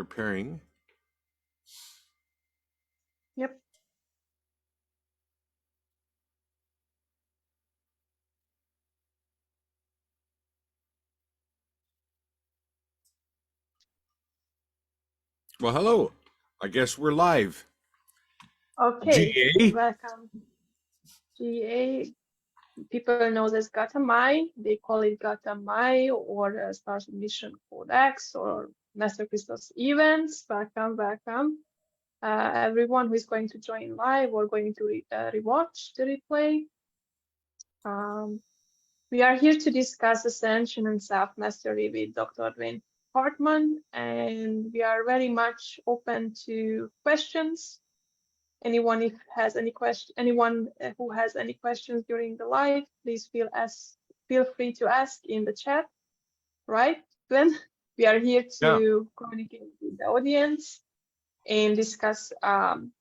preparing. Yep. Well, hello. I guess we're live. Okay. GA? Welcome. GA. People know this Tamai. They call it Tamai or Stars Mission Codex or Master Crystals events. Welcome, welcome. Everyone who is going to join live or going to rewatch the replay. We are here to discuss Ascension and self-mastery with Dr. Dwaine Hartman, and we are very much open to questions. Anyone if has any question, anyone who has any questions during the live, please feel free to ask in the chat. Right, Glenn? We are here Yeah, to communicate with the audience and discuss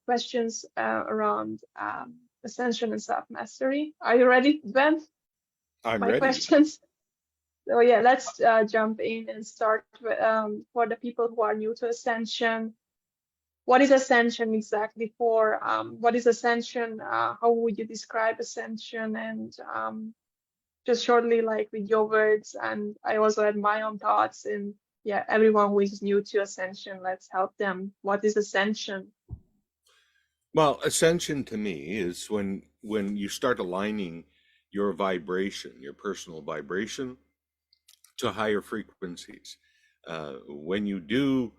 questions around ascension and self-mastery. Are you ready, Glenn? I'm My ready. questions. So yeah, let's jump in and start with, for the people who are new to Ascension. What is Ascension exactly for? What is Ascension? How would you describe Ascension? And just shortly, like with your words, and I also had my own thoughts. And yeah, everyone who is new to Ascension, let's help them. What is Ascension? Well, ascension to me is when you start aligning your vibration, your personal vibration, to higher frequencies. When you do,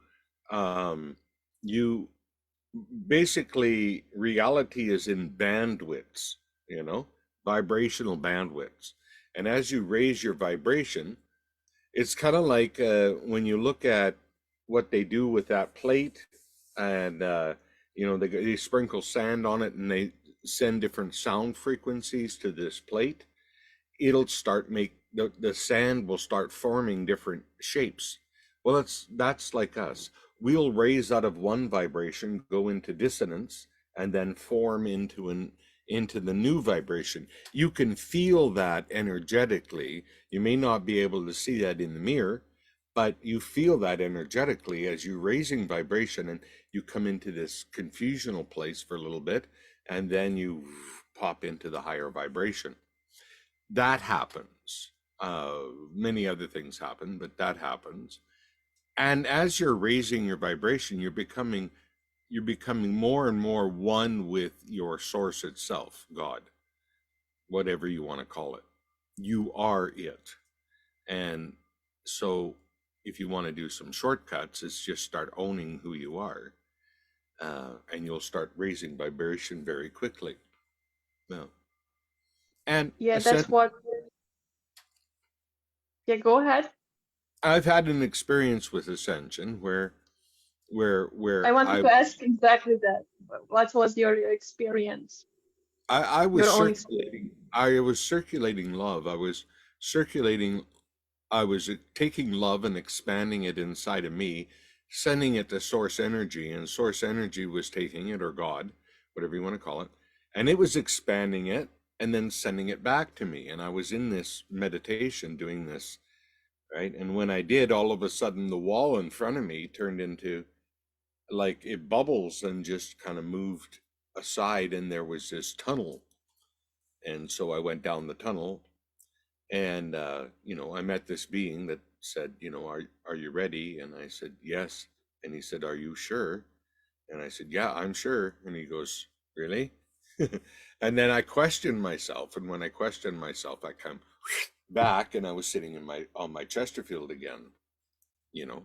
you basically reality is in bandwidths, you know, vibrational bandwidths. And as you raise your vibration, it's kind of like when you look at what they do with that plate, and they sprinkle sand on it and they send different sound frequencies to this plate. It'll start make the sand will start forming different shapes. Well, that's like us. We'll raise out of one vibration, go into dissonance, and then form into the new vibration. You can feel that energetically. You may not be able to see that in the mirror, but you feel that energetically as you're raising vibration, and you come into this confusional place for a little bit, and then you pop into the higher vibration. That happens. Many other things happen, but that happens. And as you're raising your vibration, you're becoming more and more one with your source itself, God, whatever you want to call it. You are it. And so if you want to do some shortcuts, it's just start owning who you are. And you'll start raising vibration very quickly. Well, and Yeah, that's what. Yeah, go ahead. I've had an experience with Ascension where I wanted I to ask exactly that. What was your experience? I was Your own experience? circulating love. Circulating I was taking love and expanding it inside of me, sending it to source energy, and source energy was taking it, or God, whatever you want to call it, and it was expanding it and then sending it back to me. And I was in this meditation doing this, right? And when I did, all of a sudden the wall in front of me turned into, like, it bubbles and just kind of moved aside, and there was this tunnel. And so I went down the tunnel, and I met this being that said, are you ready? And I said, yes. And he said, are you sure? And I said, yeah, I'm sure. And he goes, really? And then I questioned myself, and when I questioned myself, I come back, and I was sitting on my Chesterfield again, you know.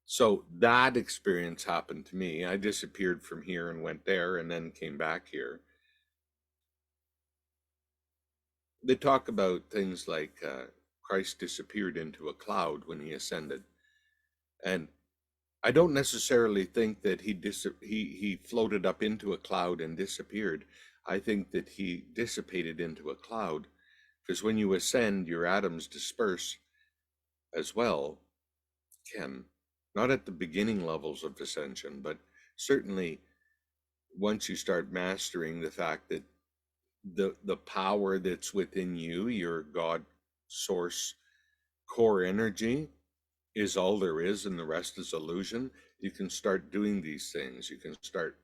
So that experience happened to me. I disappeared from here and went there and then came back here. They talk about things like Christ disappeared into a cloud when he ascended. And I don't necessarily think that he floated up into a cloud and disappeared. I think that he dissipated into a cloud, because when you ascend, your atoms disperse as well, Ken. Not at the beginning levels of ascension, but certainly once you start mastering the fact that the power that's within you, your God source core energy, is all there is and the rest is illusion, you can start doing these things. You can start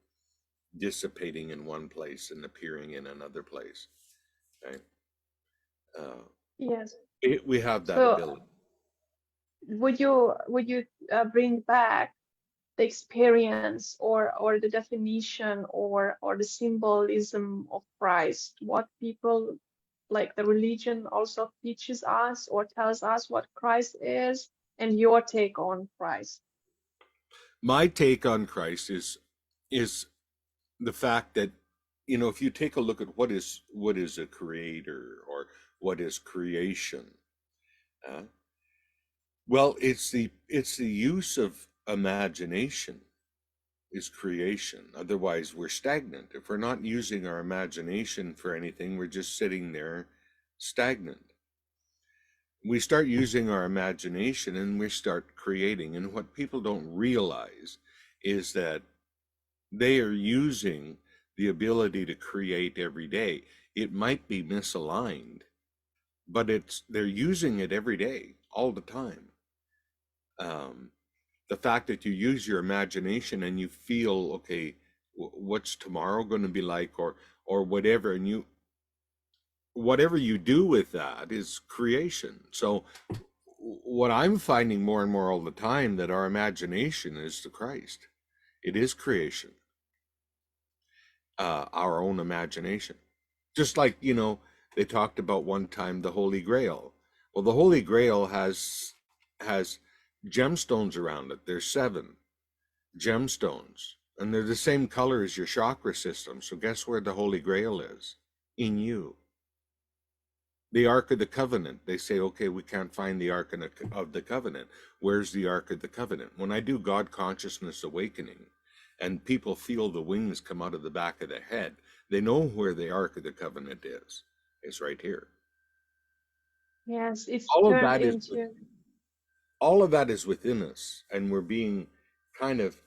dissipating in one place and appearing in another place. Okay? Uh, Yes. we have that So ability. would you bring back the experience or the definition or the symbolism of Christ? What people like the religion also teaches us or tells us what Christ is, and your take on Christ. My take on Christ is the fact that, you know, if you take a look at what is a creator or what is creation, uh, well, it's the use of imagination is creation. Otherwise, we're stagnant. If we're not using our imagination for anything, we're just sitting there stagnant. We start using our imagination and we start creating. And what people don't realize is that they are using the ability to create every day. It might be misaligned, but they're using it every day, all the time. Um, the fact that you use your imagination and you feel, okay, what's tomorrow going to be like, or whatever, and whatever you do with that is creation. So what I'm finding more and more all the time, that our imagination is the Christ. It is creation, our own imagination. Just like, they talked about one time the Holy Grail. Well, the Holy Grail has gemstones around it. There's 7 gemstones, and they're the same color as your chakra system. So guess where the Holy Grail is? In you. The Ark of the Covenant. They say, okay, we can't find the Ark of the Covenant. Where's the Ark of the Covenant? When I do God Consciousness Awakening and people feel the wings come out of the back of the head, they know where the Ark of the Covenant is. It's right here. Yes, it's All of turned that is into, all of that is within us, and we're being kind of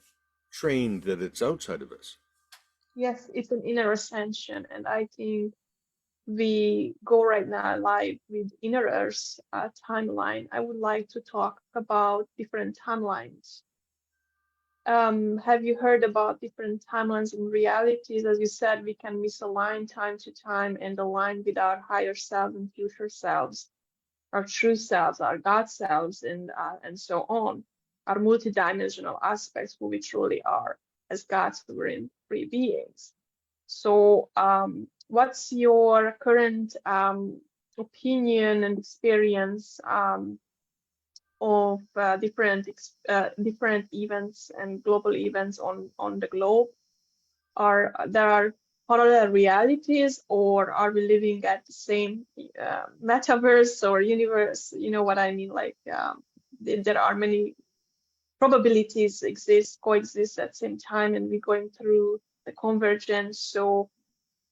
trained that it's outside of us. yes, it's an inner ascension. And I think we go right now live with Inner Earth's timeline. I would like to talk about different timelines. Have you heard about different timelines and realities? As you said, we can misalign time to time and align with our higher selves and future selves, our true selves, our God selves, and so on, our multidimensional aspects, who we truly are as God's sovereign free beings. So, what's your current opinion and experience of different events and global events on the globe? Are there parallel realities, or are we living at the same metaverse or universe? You know what I mean? Like there are many probabilities coexist at the same time, and we're going through the convergence. So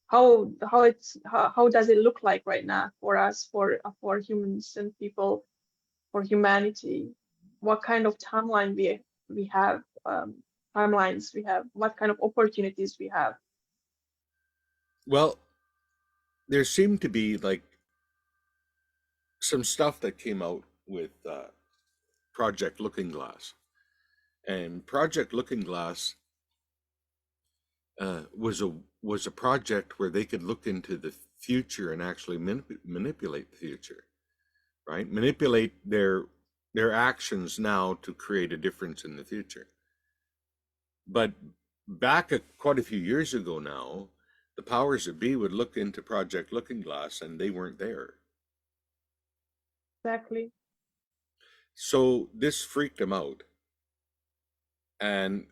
how does it look like right now for us, for humans and people, for humanity? What kind of timeline we have, timelines we have, what kind of opportunities we have? Well, there seemed to be like some stuff that came out with Project Looking Glass. And Project Looking Glass was a project where they could look into the future and actually manipulate the future, right? Manipulate their actions now to create a difference in the future. But back quite a few years ago now, the powers that be would look into Project Looking Glass and they weren't there. Exactly. So this freaked them out, and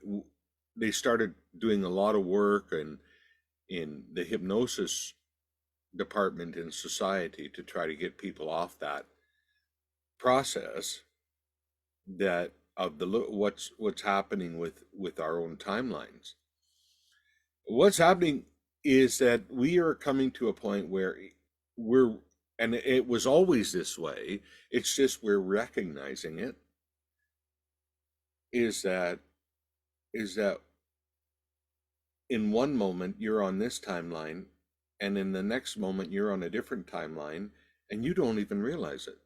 they started doing a lot of work and in the hypnosis department in society to try to get people off that process, that of the what's happening with our own timelines. What's happening is that we are coming to a point where we're, and it was always this way, it's just we're recognizing it, is that in one moment you're on this timeline, and in the next moment you're on a different timeline, and you don't even realize it.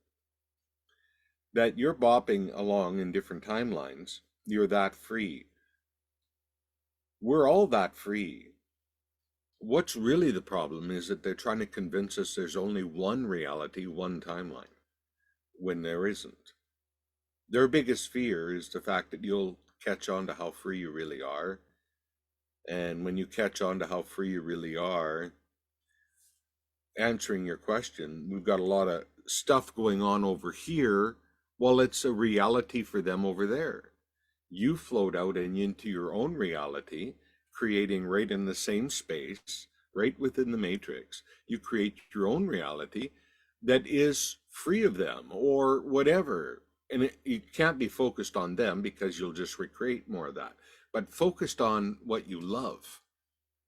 that you're bopping along in different timelines. You're that free. We're all that free. What's really the problem is that they're trying to convince us there's only one reality, one timeline, when there isn't. Their biggest fear is the fact that you'll catch on to how free you really are. And when you catch on to how free you really are, answering your question, we've got a lot of stuff going on over here while it's a reality for them over there. You float out and into your own reality, creating right in the same space, right within the matrix. You create your own reality that is free of them or whatever. And you can't be focused on them because you'll just recreate more of that, but focused on what you love,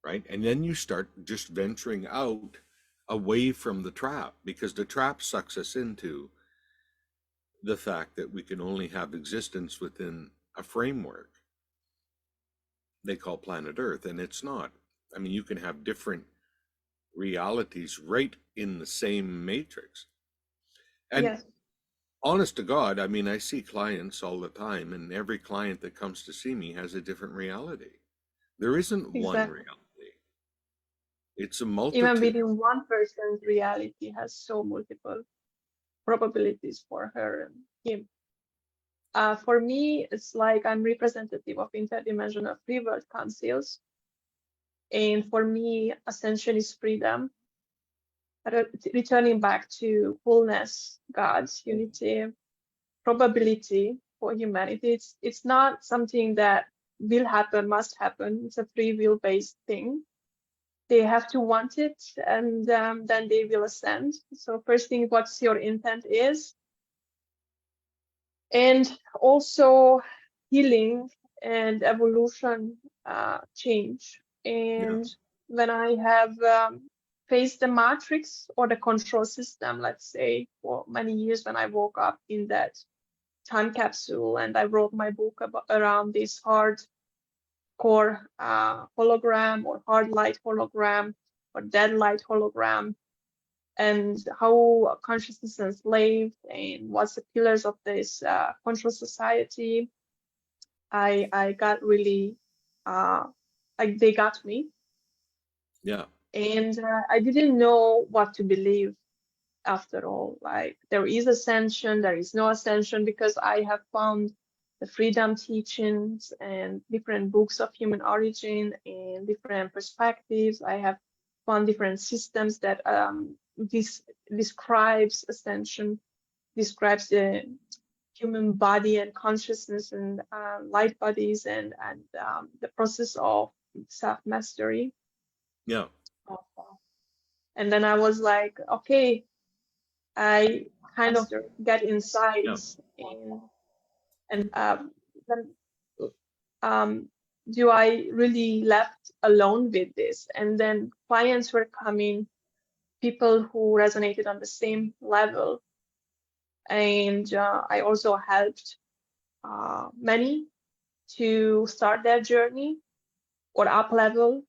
right? And then you start just venturing out away from the trap, because the trap sucks us into the fact that we can only have existence within a framework they call planet Earth, and it's not. I mean, you can have different realities right in the same matrix. And Yes, honest to God, I mean, I see clients all the time, and every client that comes to see me has a different reality. There isn't one exactly. reality. It's a Even multitude. within one person's reality has so multiple probabilities for her and him. For me, it's like I'm representative of interdimensional free world councils. And for me, ascension is freedom, returning back to wholeness, God's unity, probability for humanity. It's not something that will happen, must happen. It's a free will based thing. They have to want it, and then they will ascend. So first thing, what's your intent is, and also healing and evolution, change. Yeah, And when I have faced the matrix or the control system, let's say, for many years, when I woke up in that time capsule and I wrote my book around this hard core hologram or hard light hologram or dead light hologram, and how consciousness is enslaved and what's the pillars of this conscious society. I got really like they got me, yeah, and I didn't know what to believe after all. Like there is ascension, there is no ascension, because I have found the freedom teachings and different books of human origin and different perspectives. I have found different systems that this describes ascension, describes the human body and consciousness and light bodies and the process of self mastery. yeah, And then I was like, okay, I kind of get yeah, insights and then um, do I really left alone with this? And then clients were coming, people who resonated on the same level, and I also helped many to start their journey or up level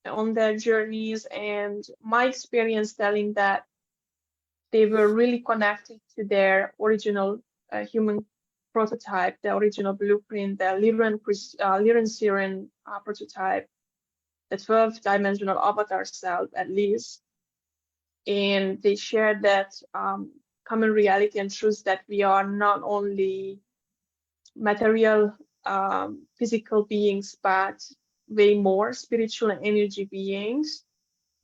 on their journeys. And my experience telling that they were really connected to their original human prototype, the original blueprint, the Liren Siren prototype, the 12th dimensional avatar self at least. And they shared that common reality and truth that we are not only material physical beings, but way more spiritual and energy beings.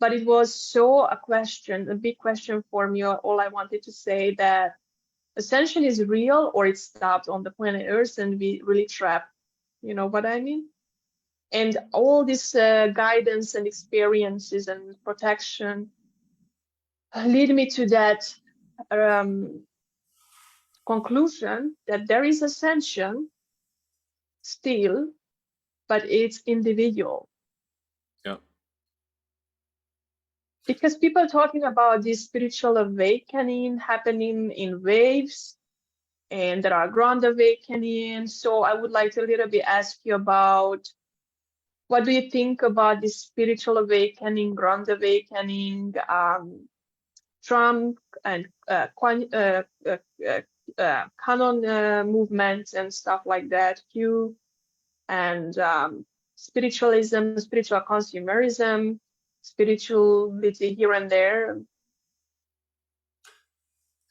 But it was so a big question for me. All I wanted to say that ascension is real, or it stopped on the planet Earth and we really trapped. You know what I mean? And all this guidance and experiences and protection lead me to that um, conclusion that there is ascension still, but it's individual. yeah, Because people talking about this spiritual awakening happening in waves, and there are ground awakening. So I would like to a little bit ask you about, what do you think about this spiritual awakening, ground awakening, Trump and canon movements and stuff like that, Q, and spiritualism, spiritual consumerism, spirituality here and there.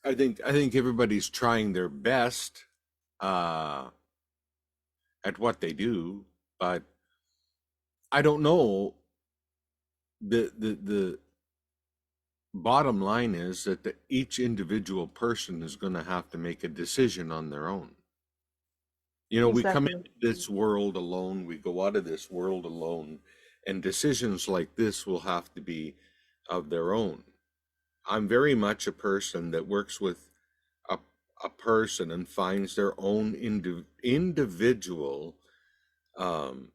I think everybody's trying their best uh, at what they do, but I don't know. The bottom line is that each individual person is going to have to make a decision on their own. You know, we come Exactly. into this world alone, we go out of this world alone, and decisions like this will have to be of their own. I'm very much a person that works with a, a person and finds their own individual um,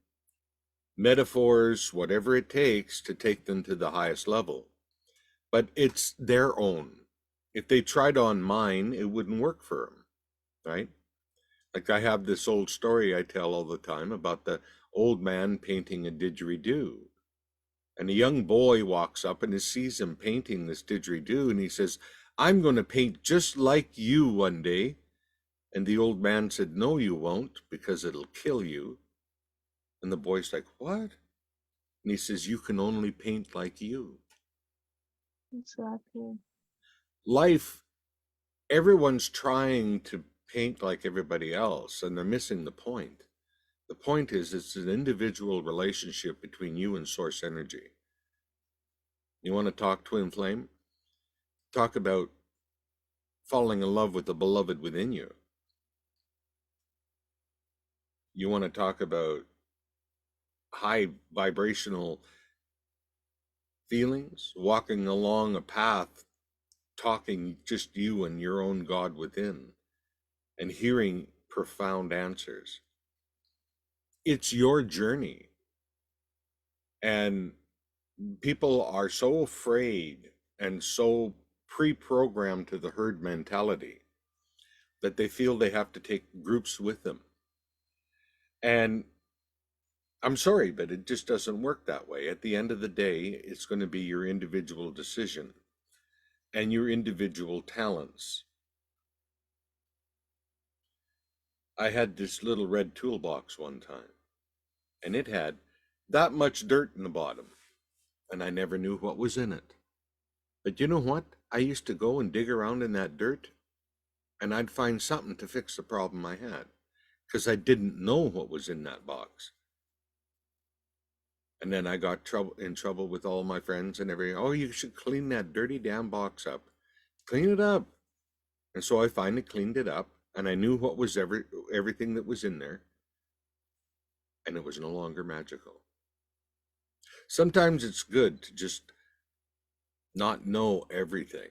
metaphors, whatever it takes to take them to the highest level. But it's their own. If they tried on mine, it wouldn't work for them, right? Like I have this old story I tell all the time about the old man painting a didgeridoo. And a young boy walks up and he sees him painting this didgeridoo and he says, I'm going to paint just like you one day. And the old man said, no, you won't, because it'll kill you. And the boy's like, what? And he says, you can only paint like you. Exactly. Life, everyone's trying to paint like everybody else, and they're missing the point. The point is, it's an individual relationship between you and source energy. You want to talk twin flame? Talk about falling in love with the beloved within you. You want to talk about high vibrational feelings, walking along a path, talking just you and your own God within, and hearing profound answers. It's your journey. And people are so afraid and so pre-programmed to the herd mentality that they feel they have to take groups with them. And I'm sorry, but it just doesn't work that way. At the end of the day, it's going to be your individual decision and your individual talents. I had this little red toolbox one time, and it had that much dirt in the bottom, and I never knew what was in it. But you know what? I used to go and dig around in that dirt, and I'd find something to fix the problem I had, because I didn't know what was in that box. And then I got in trouble with all my friends and everything. Oh, you should clean that dirty damn box up. Clean it up. And so I finally cleaned it up, and I knew what was everything that was in there, and it was no longer magical. Sometimes it's good to just not know everything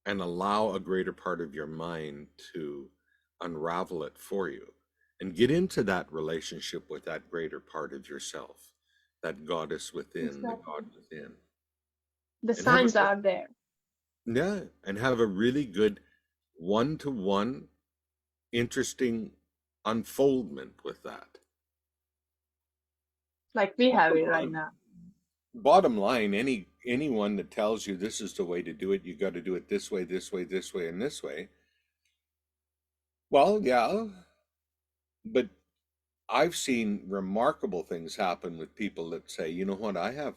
and allow a greater part of your mind to unravel it for you and get into that relationship with that greater part of yourself, that goddess within, the Exactly. God within, The and have a signs are there. yeah, and have a really good one-to-one interesting unfoldment with that. Like we have Bottom it right line, now. bottom line, anyone that tells you this is the way to do it, you got to do it this way, this way, this way, and this way. Well, yeah, but I've seen remarkable things happen with people that say, you know what, I have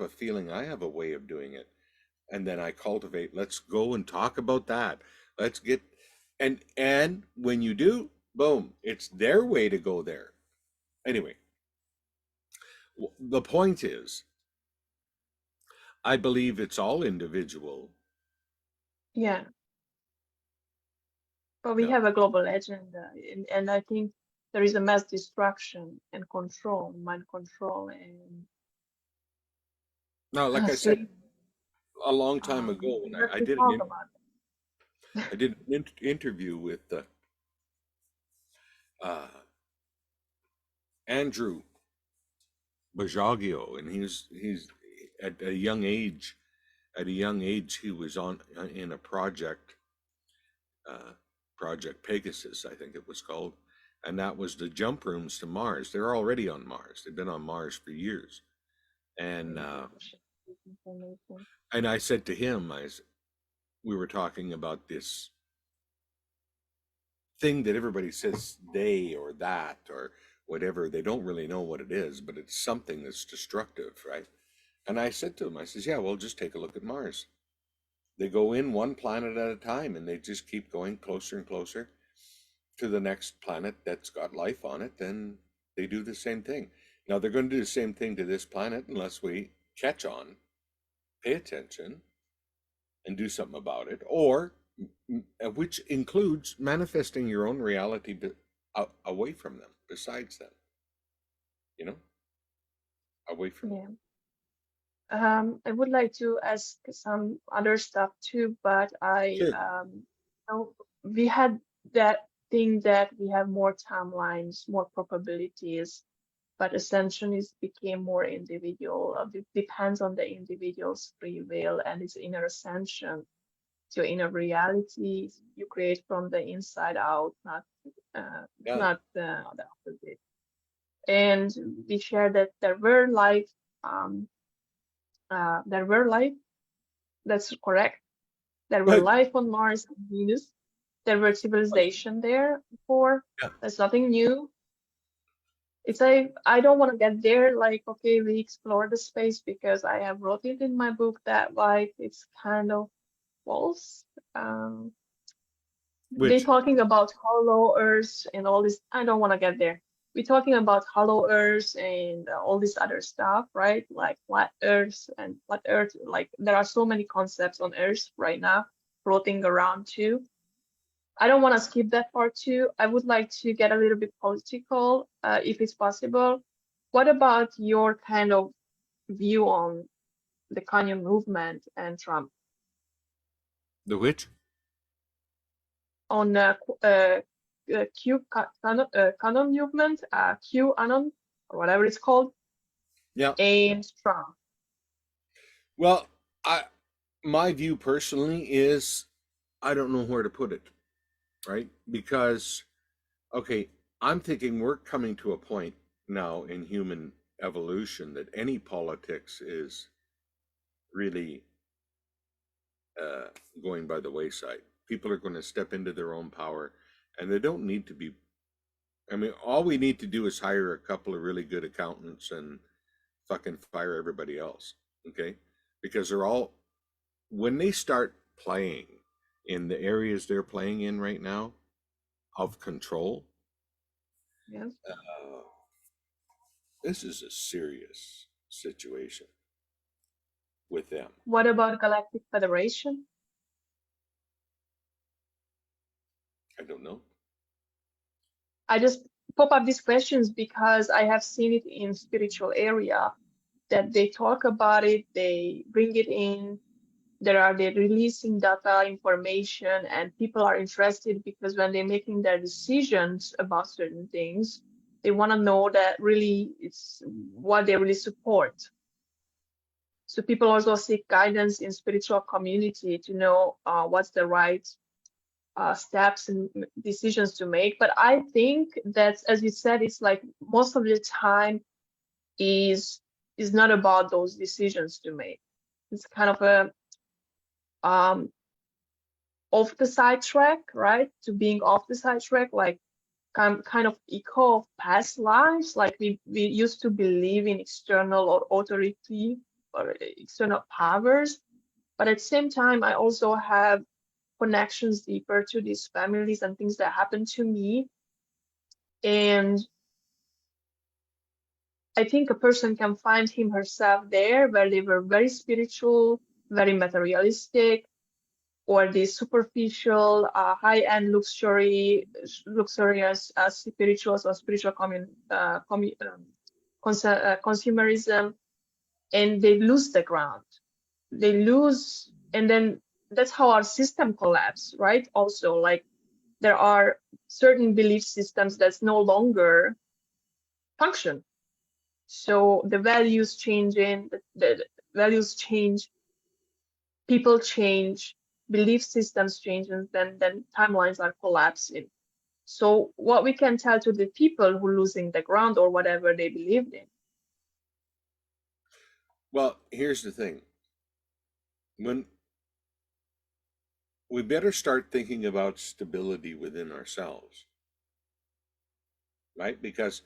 a feeling I have a way of doing it. And then I cultivate, let's go and talk about that. Let's get and when you do, boom, it's their way to go there. Anyway, the point is, I believe it's all individual. Yeah. But we No, have a global agenda, and I think there is a mass destruction and control, mind control, and no, like I said sleep. a long time ago, We when have I to did talk about I did an interview with uh, Andrew Bajaglio, and he's at a young age. At a young age, he was on in a project, uh, Project Pegasus, I think it was called, and that was the jump rooms to Mars. They're already on Mars. They've been on Mars for years, and this information. I said to him, we were talking about this thing that everybody says they or that or whatever. They don't really know what it is, but it's something that's destructive, right? And I said to him, I says, yeah, well, just take a look at Mars. They go in one planet at a time and they just keep going closer and closer to the next planet that's got life on it. Then they do the same thing. Now they're going to do the same thing to this planet unless we catch on, pay attention, and do something about it, or which includes manifesting your own reality away from them, besides them, you know, away from them. Yeah. I would like to ask some other stuff too, but Sure. know, we had that thing that we have more timelines, more probabilities, but Ascension is became more individual. It depends on the individual's free will and its inner ascension. So inner reality you create from the inside out, Yeah. not the opposite. And we shared that um, there were life. That's correct. There were But life on Mars and Venus. There were civilization there before. yeah. That's nothing new. It's like I don't want to get there. Like, okay, we explore the space because I have wrote it in my book that like it's kind of false. Um, they Which, talking about hollow Earth and all this. I don't want to get there. We're talking about hollow Earth and all this other stuff, right? Like flat Earth and flat Earth. Like there are so many concepts on Earth right now floating around too. I don't want to skip that part too. I would like to get a little bit political, if it's possible. What about your kind of view on the Kanye movement and Trump? the which? On Canon movement, QAnon, or whatever it's called, Yeah. and Trump. Well, I my view personally is I don't know where to put it, right? Because okay, I'm thinking we're coming to a point now in human evolution that any politics is really going by the wayside. People are going to step into their own power, and they don't need to be. I mean, all we need to do is hire a couple of really good accountants and fucking fire everybody else, okay? Because they're all, when they start playing in the areas they're playing in right now of control, Yes. uh, this is a serious situation with them. What about Galactic Federation? I don't know. I just pop up these questions because I have seen it in spiritual area that they talk about it, they bring it in, they're releasing data information and people are interested because when they're making their decisions about certain things, they want to know that really it's what they really support. So people also seek guidance in spiritual community to know what's the right steps and decisions to make. But I think that, as you said, it's like most of the time is not about those decisions to make. It's kind of a um, off the side track, right? To being off the side track, like kind of echo of past lives. Like we used to believe in external or authority or external powers, but at the same time, I also have connections deeper to these families and things that happened to me. And I think a person can find him herself there where they were very spiritual, very materialistic, or the superficial, high-end luxurious spirituals or spiritual consumerism, and they lose the ground. They lose, and then that's how our system collapse, right? Also, like there are certain belief systems that's no longer function. So the values changing, the values change, people change, belief systems change, and then timelines are collapsing. So what we can tell to the people who losing the ground or whatever they believed in. Well, here's the thing. When we better start thinking about stability within ourselves, right? Because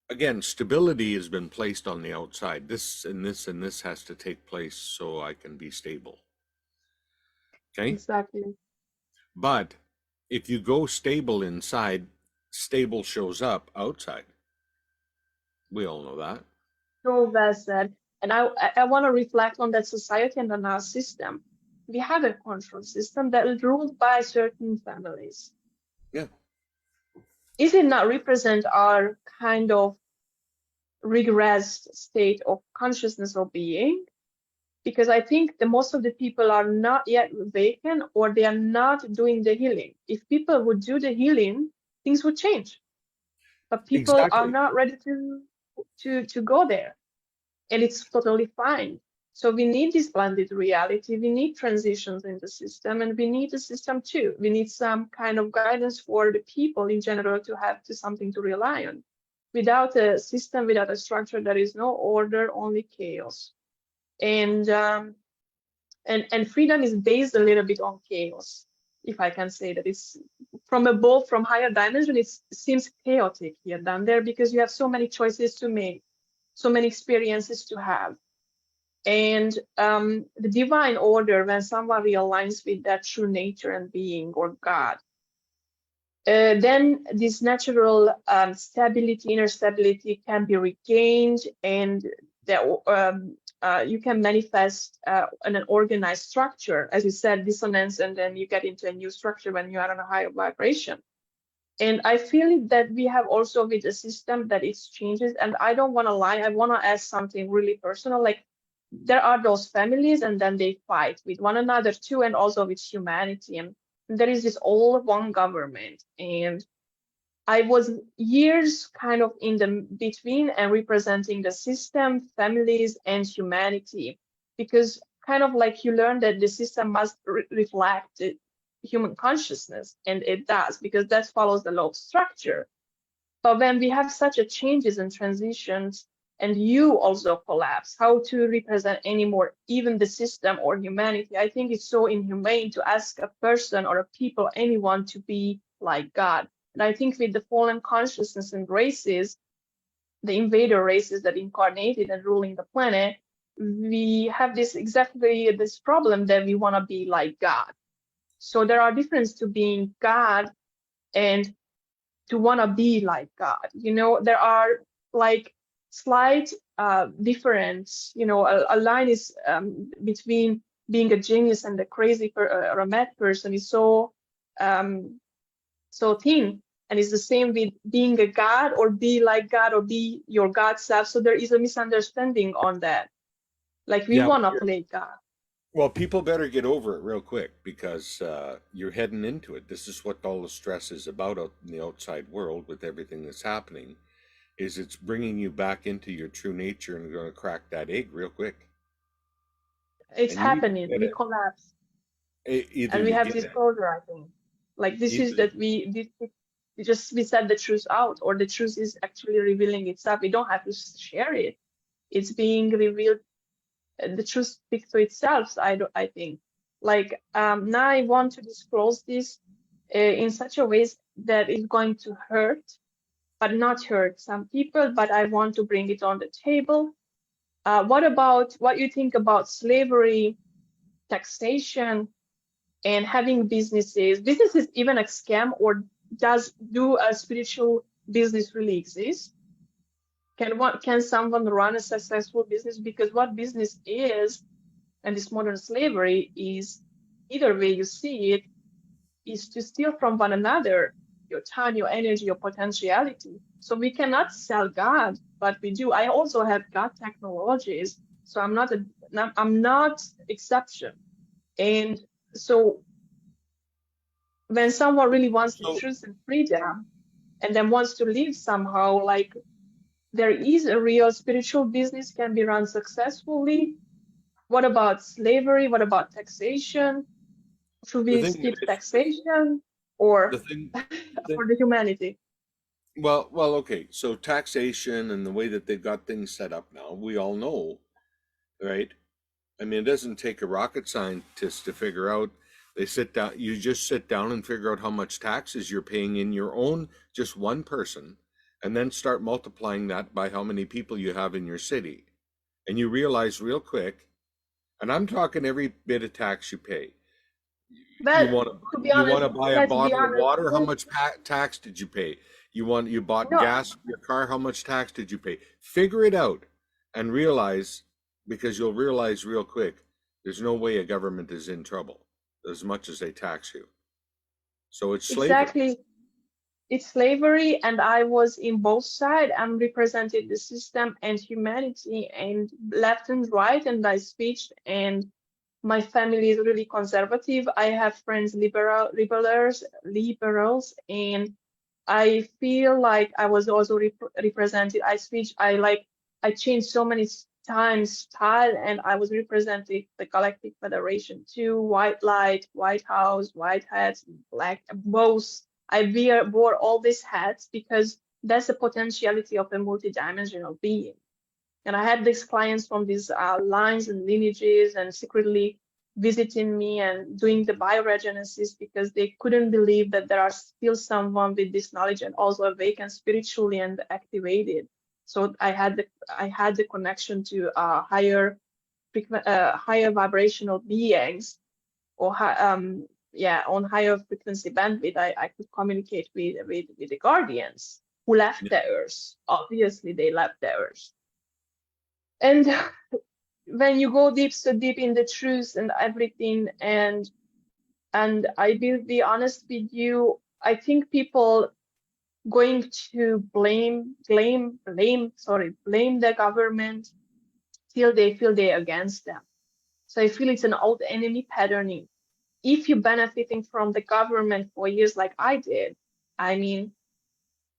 again, stability has been placed on the outside. This and this and this has to take place so I can be stable. Okay? Exactly. But if you go stable inside, stable shows up outside. We all know that. So well said. And I want to reflect on that society and on our system. We have a control system that is ruled by certain families. Yeah, Is it not represent our kind of regressed state of consciousness or being? Because I think the most of the people are not yet awakened or they are not doing the healing. If people would do the healing, things would change. But people are exactly. not ready to go there. And it's totally fine. So we need this blended reality. We need transitions in the system, and we need the system too. We need some kind of guidance for the people in general to have to something to rely on. Without a system, without a structure, there is no order, only chaos. And and freedom is based a little bit on chaos, if I can say that. It's from above, from higher dimension. It seems chaotic here than there because you have so many choices to make, so many experiences to have. And the divine order, when someone realigns with that true nature and being or God, then this natural stability, inner stability can be regained, and that you can manifest in an organized structure, as you said, dissonance, and then you get into a new structure when you are on a higher vibration. And I feel that we have also with the system that it changes. And I don't want to lie. I want to ask something really personal. Like there are those families and then they fight with one another too, and also with humanity. And there is this all one government. And I was years kind of in the between and representing the system, families, and humanity, because kind of like you learn that the system must reflect human consciousness, and it does, because that follows the law of structure. But when we have such a changes and transitions, and you also collapse, how to represent anymore even the system or humanity? I think it's so inhumane to ask a person or a people, anyone, to be like God. And I think with the fallen consciousness and races, the invader races that incarnated and ruling the planet, we have this exactly this problem that we want to be like God. So there are differences to being God and to want to be like God. You know, there are like slight difference. You know, a line is between being a genius and a crazy or a mad person is so so thin. And it's the same with being a God or be like God or be your God self. So there is a misunderstanding on that. Like we Yeah. want to play God. Well, people better get over it real quick because you're heading into it. This is what all the stress is about out in the outside world with everything that's happening. Is it's bringing you back into your true nature and going to crack that egg real quick. It's And you need to happening. get We it. collapse. Either And we you have get it, disclosure, I think. Like this is either that we just we said the truth out, or the truth is actually revealing itself. We don't have to share it. It's being revealed. The truth speaks to itself. I think. Like now, I want to disclose this in such a way that is going to hurt, but not hurt some people. But I want to bring it on the table. What about what you think about slavery, taxation, and having businesses? Business is even a scam, or do a spiritual business really exist? Can someone run a successful business? Because what business is, and this modern slavery is, either way you see it, is to steal from one another your time, your energy, your potentiality. So we cannot sell God, but we do. I also have God technologies, so I'm not exception. And so when someone really wants the so truth and freedom and then wants to live somehow, like there is a real spiritual business can be run successfully. What about slavery? What about taxation? Should the we thing skip is, taxation the or thing, the thing. for the humanity? Well, okay. So taxation and the way that they've got things set up now, we all know, right? I mean, it doesn't take a rocket scientist to figure out They sit down, you just sit down and figure out how much taxes you're paying in your own, just one person, and then start multiplying that by how many people you have in your city. And you realize real quick, and I'm talking every bit of tax you pay. You Well, want to to be you want honest, to buy a let's be bottle of honest. water, how much tax did you pay? You bought No, gas for your car, how much tax did you pay? Figure it out and realize, because you'll realize real quick, there's no way a government is in trouble as much as they tax you. So it's slavery. exactly. It's slavery, and I was in both sides. I'm representing the system and humanity, and left and right, and I speech. And my family is really conservative. I have friends liberals, and I feel like I was also represented. I speech. I changed so many times style, and I was representing the Galactic Federation too. White light, White House, white hats, black both. I wore all these hats because that's the potentiality of a multidimensional being. And I had these clients from these lines and lineages and secretly visiting me and doing the bioregenesis because they couldn't believe that there are still someone with this knowledge and also awakened spiritually and activated. So I had the connection to higher vibrational beings, or yeah, on higher frequency bandwidth. I could communicate with the guardians who left the earth. Obviously, they left the earth. And when you go deep, so deep in the truth and everything, and I will be honest with you, I think people going to blame the government till they feel they're against them. So I feel it's an old enemy patterning. If you're benefiting from the government for years like I did, I mean,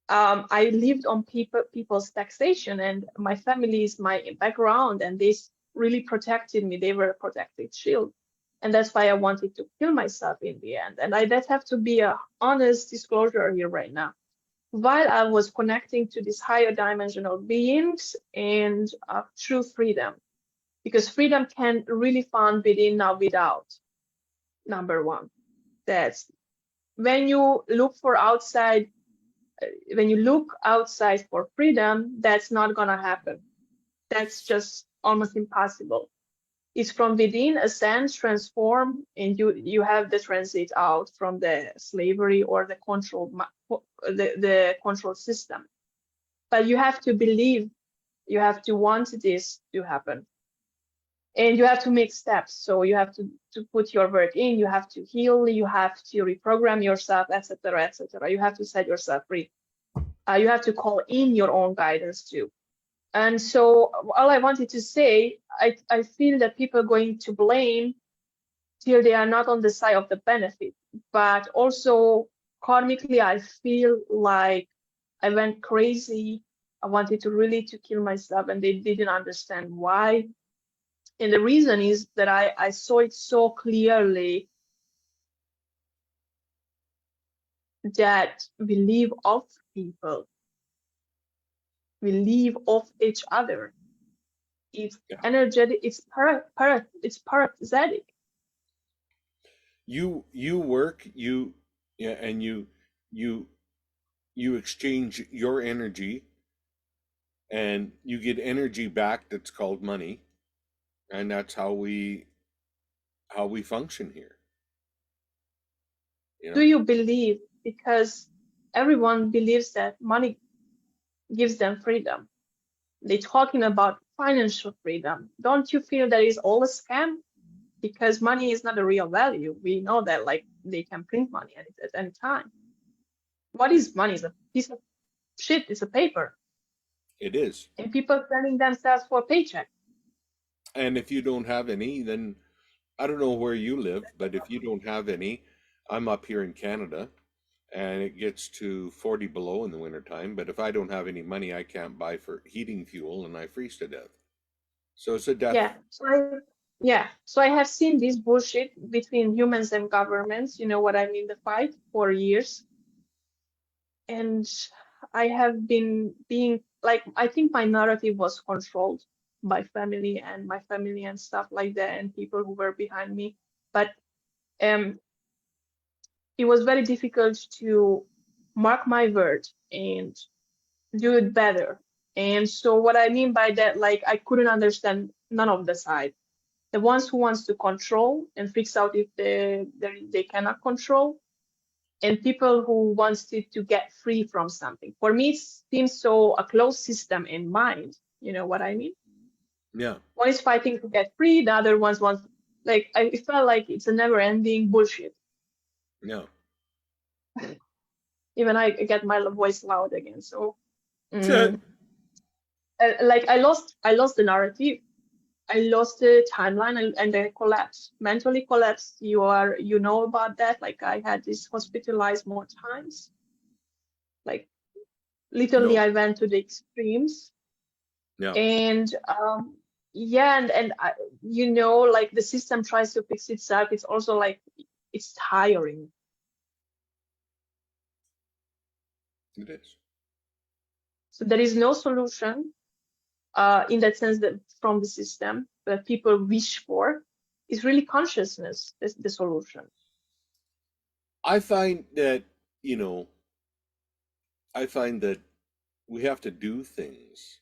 I lived on people's taxation, and my family is my background, and they really protected me. They were a protective shield, and that's why I wanted to kill myself in the end. And that have to be a honest disclosure here right now. While I was connecting to these higher dimensional beings and true freedom, because freedom can really found within, not without. Number one, that's when you look for outside when you look outside for freedom, that's not gonna happen. That's just almost impossible. It's from within, ascend, transform, and you have the transit out from the slavery or the the control system. But you have to believe, you have to want this to happen, and you have to make steps. So you have to put your work in. You have to heal. You have to reprogram yourself, etc., etc. You have to set yourself free. You have to call in your own guidance too. And so all I wanted to say, I feel that people are going to blame till they are not on the side of the benefit. But also karmically, I feel like I went crazy. I wanted to really to kill myself, and they didn't understand why. And the reason is that I saw it so clearly that we live off people. We live off each other. It's Yeah. energetic, it's parasitic. You work, yeah, and you you exchange your energy and you get energy back that's called money, and that's how we function here, you Do know. you believe? Because everyone believes that money gives them freedom. They're talking about financial freedom. Don't you feel that is all a scam? Because money is not a real value. We know that, like, they can print money at any time. What is money? It's a piece of shit. It's a paper. It is. And people selling themselves for a paycheck. And if you don't have any, then I don't know where you live, but if you don't have any, I'm up here in Canada and it gets to 40 below in the wintertime. But if I don't have any money, I can't buy for heating fuel and I freeze to death. So it's a death. Yeah. So I have seen this bullshit between humans and governments. You know what I mean? The fight for years. And I have been being like, I think my narrative was controlled by family and my family and stuff like that, and people who were behind me. But it was very difficult to mark my word and do it better. And so what I mean by that, like I couldn't understand none of the side. The ones who wants to control and freaks out if they cannot control, and people who wants to get free from something. For me, it seems so a closed system in mind. You know what I mean? Yeah. One is fighting to get free, the other ones wants, like, I felt like it's a never ending bullshit. Yeah. Even I get my voice loud again. So, like I lost the narrative. I lost the timeline and then collapsed, mentally collapsed. You know about that. Like I had this hospitalized more times. Like literally, No. I went to the extremes. Yeah. And yeah, and I, you know, like the system tries to fix itself. It's also like it's tiring. It is. So there is no solution in that sense that from the system that people wish for. Is really consciousness is the solution. I find that, you know, I find that we have to do things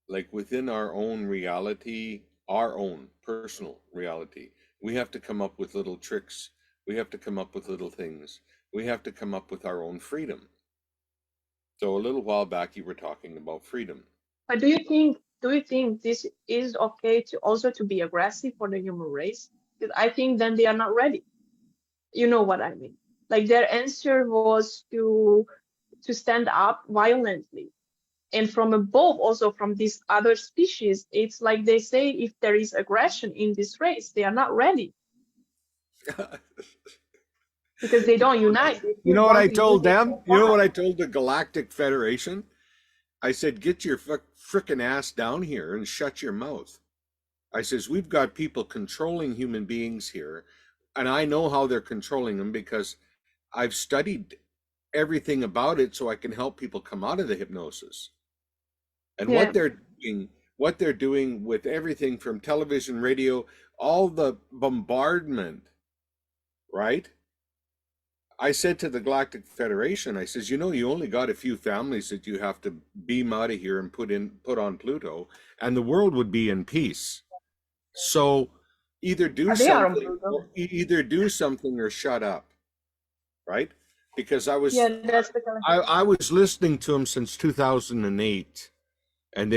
like within our own reality, our own personal reality. We have to come up with little tricks. We have to come up with little things. We have to come up with our own freedom. So a little while back, you were talking about freedom. But do you think this is okay to also to be aggressive for the human race? Because I think then they are not ready. You know what I mean? Like their answer was to stand up violently. And from above, also from these other species, it's like they say if there is aggression in this race, they are not ready because they don't unite. They You still know what want I to use told it them? for You know what fun. I told the Galactic Federation? I said, get your frickin' ass down here and shut your mouth. I says, we've got people controlling human beings here, and I know how they're controlling them because I've studied everything about it so I can help people come out of the hypnosis. And Yeah. what they're doing with everything from television, radio, all the bombardment, right? I said to the Galactic Federation, I says, you know, you only got a few families that you have to beam out of here and put on Pluto, and the world would be in peace. So They are on Pluto. either do something or shut up, right? Because Yeah, that's the color. I was listening to them since 2008, and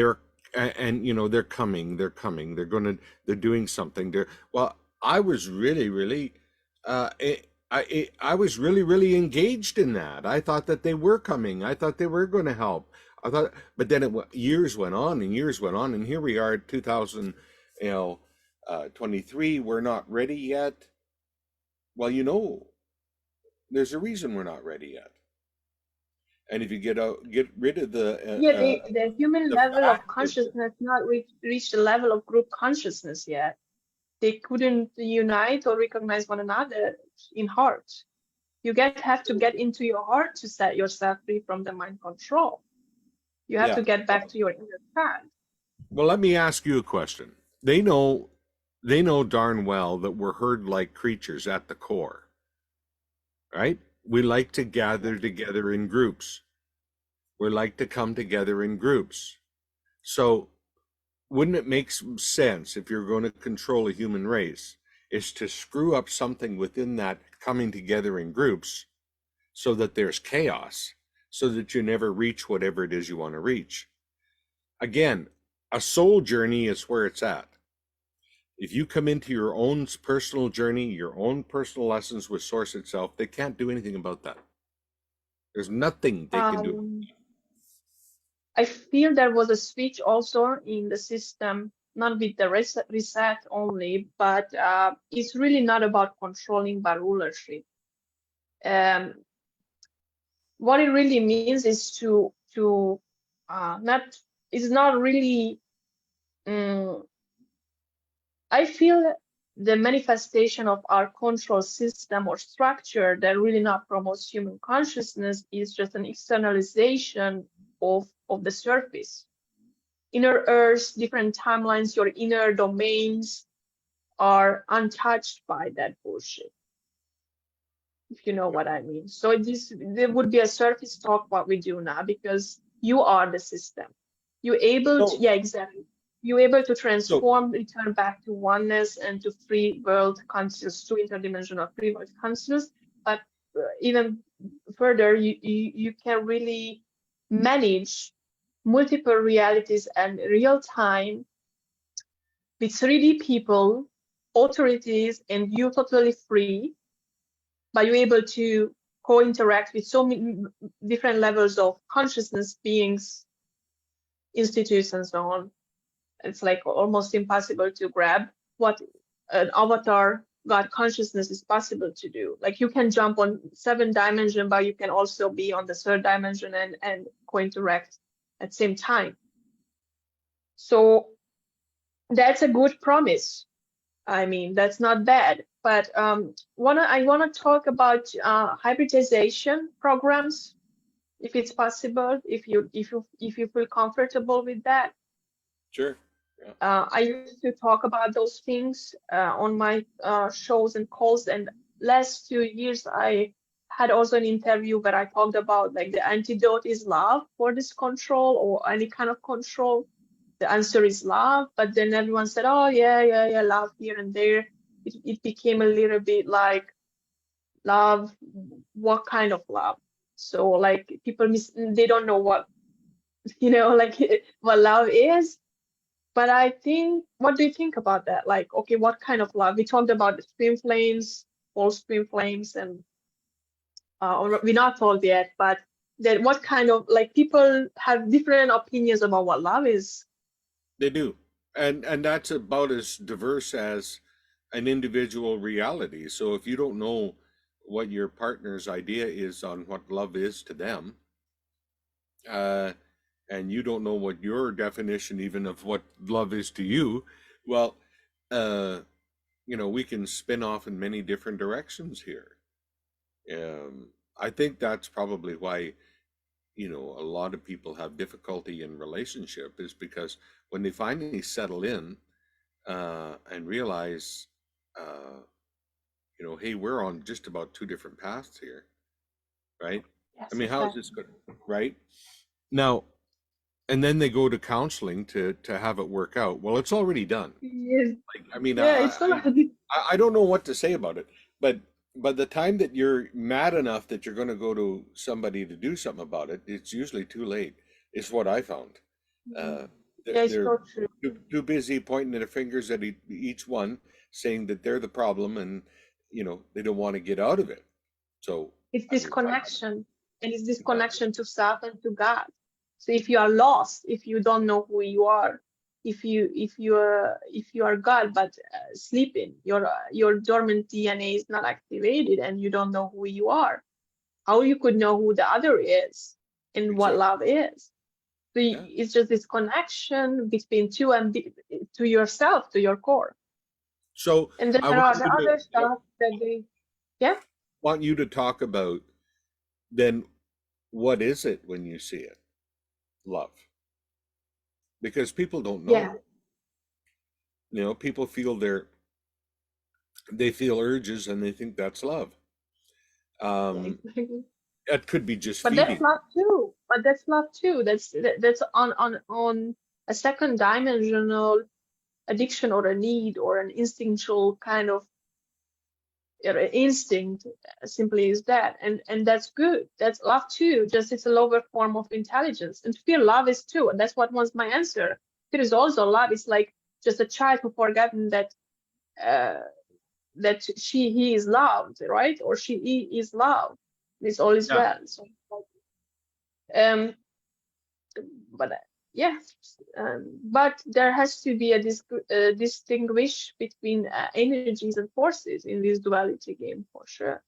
and you know they're doing something. I was really I was really engaged in that. I thought that they were coming. I thought they were going to help. I thought, but then years went on and years went on, and here we are, 2000, 23. We're not ready yet. Well, you know, there's a reason we're not ready yet. And if you get rid of Yeah, the human the level of fact that consciousness not reached the level of group consciousness yet. They couldn't unite or recognize one another in heart. You have to get into your heart to set yourself free from the mind control. You have yeah. to get back to your inner child. Well, let me ask you a question. They know darn well that we're herd-like creatures at the core, right? We like to gather together in groups. We like to come together in groups. So, wouldn't it make some sense if you're going to control a human race is to screw up something within that coming together in groups so that there's chaos, so that you never reach whatever it is you want to reach? Again, a soul journey is where it's at. If you come into your own personal journey, your own personal lessons with Source itself, they can't do anything about that. There's nothing they can do. I feel there was a switch also in the system, not with the reset only, but it's really not about controlling but rulership. Um, what it really means is to not, it's not really, I feel the manifestation of our control system or structure that really not promotes human consciousness is just an externalization of the surface. Inner earths, different timelines, your inner domains are untouched by that bullshit. if you know what I mean. So there would be a surface talk what we do now, because you are the system. You're able to, So, yeah, exactly. You're able to so, transform, return back to oneness and to free world consciousness, to interdimensional free world consciousness. But even further, you can really manage multiple realities and real time with 3D people, authorities, and you totally free, but you're able to co-interact with so many different levels of consciousness, beings, institutes, and so on. It's like almost impossible to grab what an avatar God consciousness is possible to do. Like you can jump on 7 dimension, but you can also be on the 3rd dimension and co-interact at the same time. So that's a good promise. I mean, that's not bad. But I wanna talk about hybridization programs, if it's possible, if you feel comfortable with that. sure. Yeah. I used to talk about those things on my shows and calls, and last 2 years I had also an interview where I talked about like the antidote is love for this control or any kind of control. The answer is love, but then everyone said, oh yeah, love here and there. It became a little bit like love, what kind of love? So like people they don't know what, like what love is. But I think, what do you think about that? Like, okay, what kind of love? We talked about the twin flames, false twin flames, and we not told yet, but that what kind of, like, people have different opinions about what love is. They do. And that's about as diverse as an individual reality. So if you don't know what your partner's idea is on what love is to them, uh, and you don't know what your definition even of what love is to you, well, uh, we can spin off in many different directions here. I think that's probably why, a lot of people have difficulty in relationship, is because when they finally settle in and realize, hey, we're on just about 2 different paths here, right? I Yes, mean, how is exactly. this good, right? Now, and then they go to counseling to have it work out. Well, it's already done. Yes. Like, I mean, Yeah, it's not. I don't know what to say about it, but the time that you're mad enough that you're going to go to somebody to do something about it, it's usually too late. Is what I found. Uh, Yeah, it's they're so true. too busy pointing their fingers at each one, saying that they're the problem, and they don't want to get out of it. So, It's I this mean, connection, and it's this exactly. connection to self and to God. So if you are lost, if you don't know who you are, if you are God but sleeping, your dormant DNA is not activated, and you don't know who you are, how you could know who the other is and what Exactly. love is? So Yeah. it's just this connection between two and to yourself, to your core. So And then I there want are the you to other stuff that they, yeah. talk about then what is it when you see it? Love. Because people don't Yeah, know. People feel they feel urges and they think that's love. yeah, Um, exactly. it could be just But that's feeding. not true. But that's not true. That's on a second dimensional addiction or a need or an instinctual kind of instinct. Simply is that, and that's good. That's love too. Just it's a lower form of intelligence. And fear love is too. And that's what was my answer. Fear is also love. It's like just a child who forgotten that uh, that he is loved, right? Or he is loved. It's all is Yeah. well. So um but yeah, but there has to be a distinguish between energies and forces in this duality game, for sure.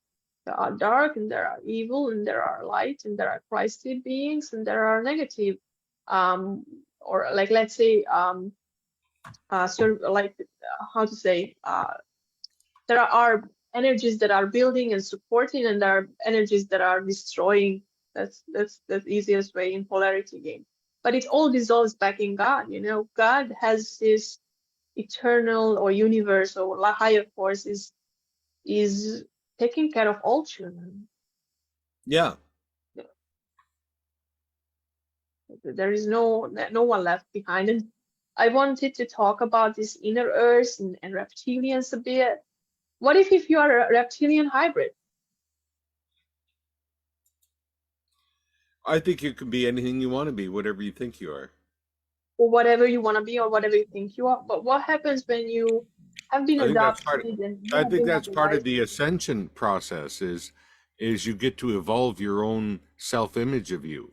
There are dark and there are evil and there are light and there are Christed beings and there are negative, or like, let's say, sort of like, how to say, there are energies that are building and supporting, and there are energies that are destroying. That's the easiest way in polarity game. But it all dissolves back in God. God has this eternal or universe or higher force is taking care of all children. Yeah. There is no one left behind. And I wanted to talk about this inner earth and reptilians a bit. What if you are a reptilian hybrid? I think you can be anything you want to be, whatever you think you are. Or whatever you want to be or whatever you think you are. But what happens when you have been I think that's part adopted and you I have think been that's part of advised the ascension process is you get to evolve your own self-image of you.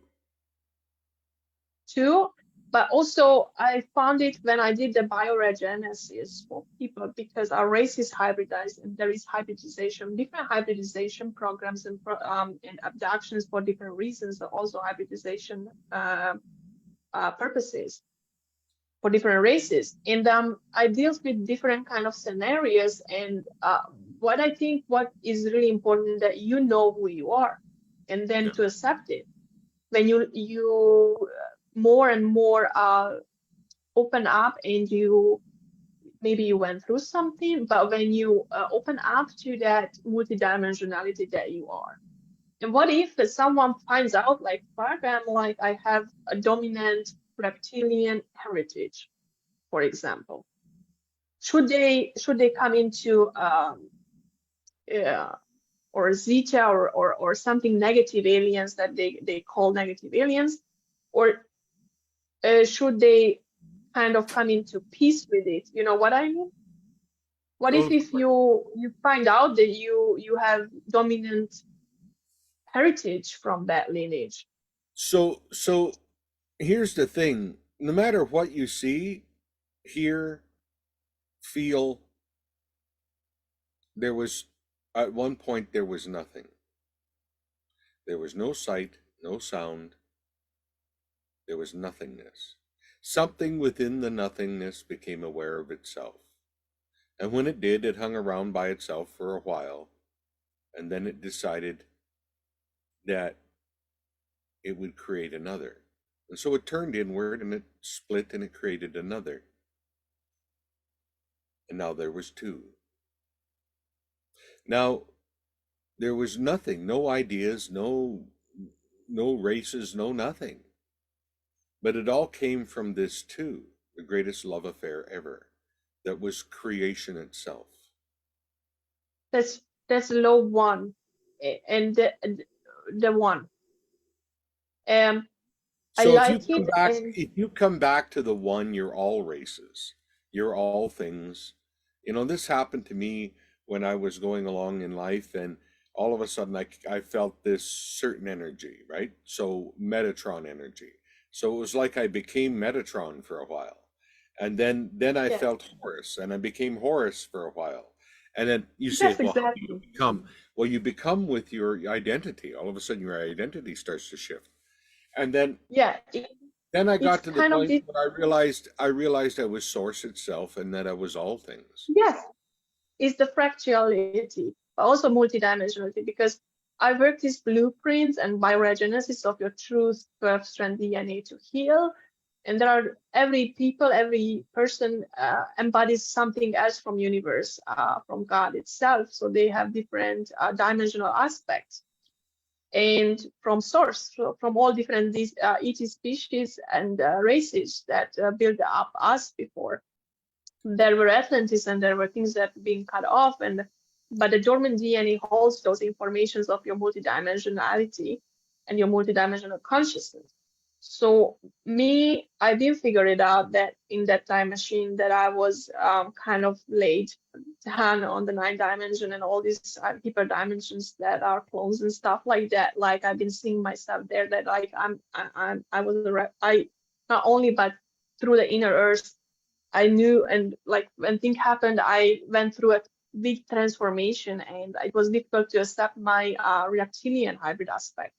too? But also, I found it when I did the bioregenesis for people because our race is hybridized and there is hybridization, different hybridization programs and abductions for different reasons, but also hybridization purposes for different races. And I deal with different kind of scenarios. And what I think what is really important that you know who you are, and then Yeah. to accept it. When you more and more open up and you maybe you went through something, but when you open up to that multidimensionality that you are. And what if someone finds out, like, fuck, I'm like, I have a dominant reptilian heritage, for example. Should they come into uh, or Zeta or something negative aliens that they call negative aliens, or should they kind of come into peace with it? You know what I mean? What Well, if you find out that you have dominant heritage from that lineage? so here's the thing. No matter what you see, hear, feel, there was at one point there was nothing. There was no sight, no sound. There was nothingness. Something within the nothingness became aware of itself. And when it did, it hung around by itself for a while. And then it decided that it would create another. And so it turned inward and it split and it created another. And now there was two. Now there was nothing, no ideas, no races, no nothing. But it all came from this two, the greatest love affair ever, that was creation itself. That's low one, and the one. I So like it, and if you come back to the one, you're all races, you're all things. You know, this happened to me when I was going along in life, and all of a sudden I felt this certain energy, right? So Metatron energy. So it was like I became Metatron for a while. And then I yes, felt Horus, and I became Horus for a while. And then you say, yes, well, how do you exactly. become? Well, you become with your identity. All of a sudden, your identity starts to shift. And Yeah, then I it's got to the kind of point this. where I realized I was source itself and that I was all things. Yes, it's the fractality, but also multidimensionality, because I work these blueprints and bioregenesis of your truth 12-strand DNA to heal. And there are every person embodies something else from universe, from God itself. So they have different dimensional aspects. And from source, so from all different these ET species and races that built up us before. There were Atlantis and there were things that were being cut off, and but the dormant DNA holds those informations of your multidimensionality and your multidimensional consciousness. So I did figure it out that in that time machine that I was kind of laid down on the 9th dimension and all these hyper dimensions that are clones and stuff like that. Like I've been seeing myself there. That like I was I not only but through the inner earth I knew, and like when things happened, I went through a big transformation, and it was difficult to accept my reptilian hybrid aspect.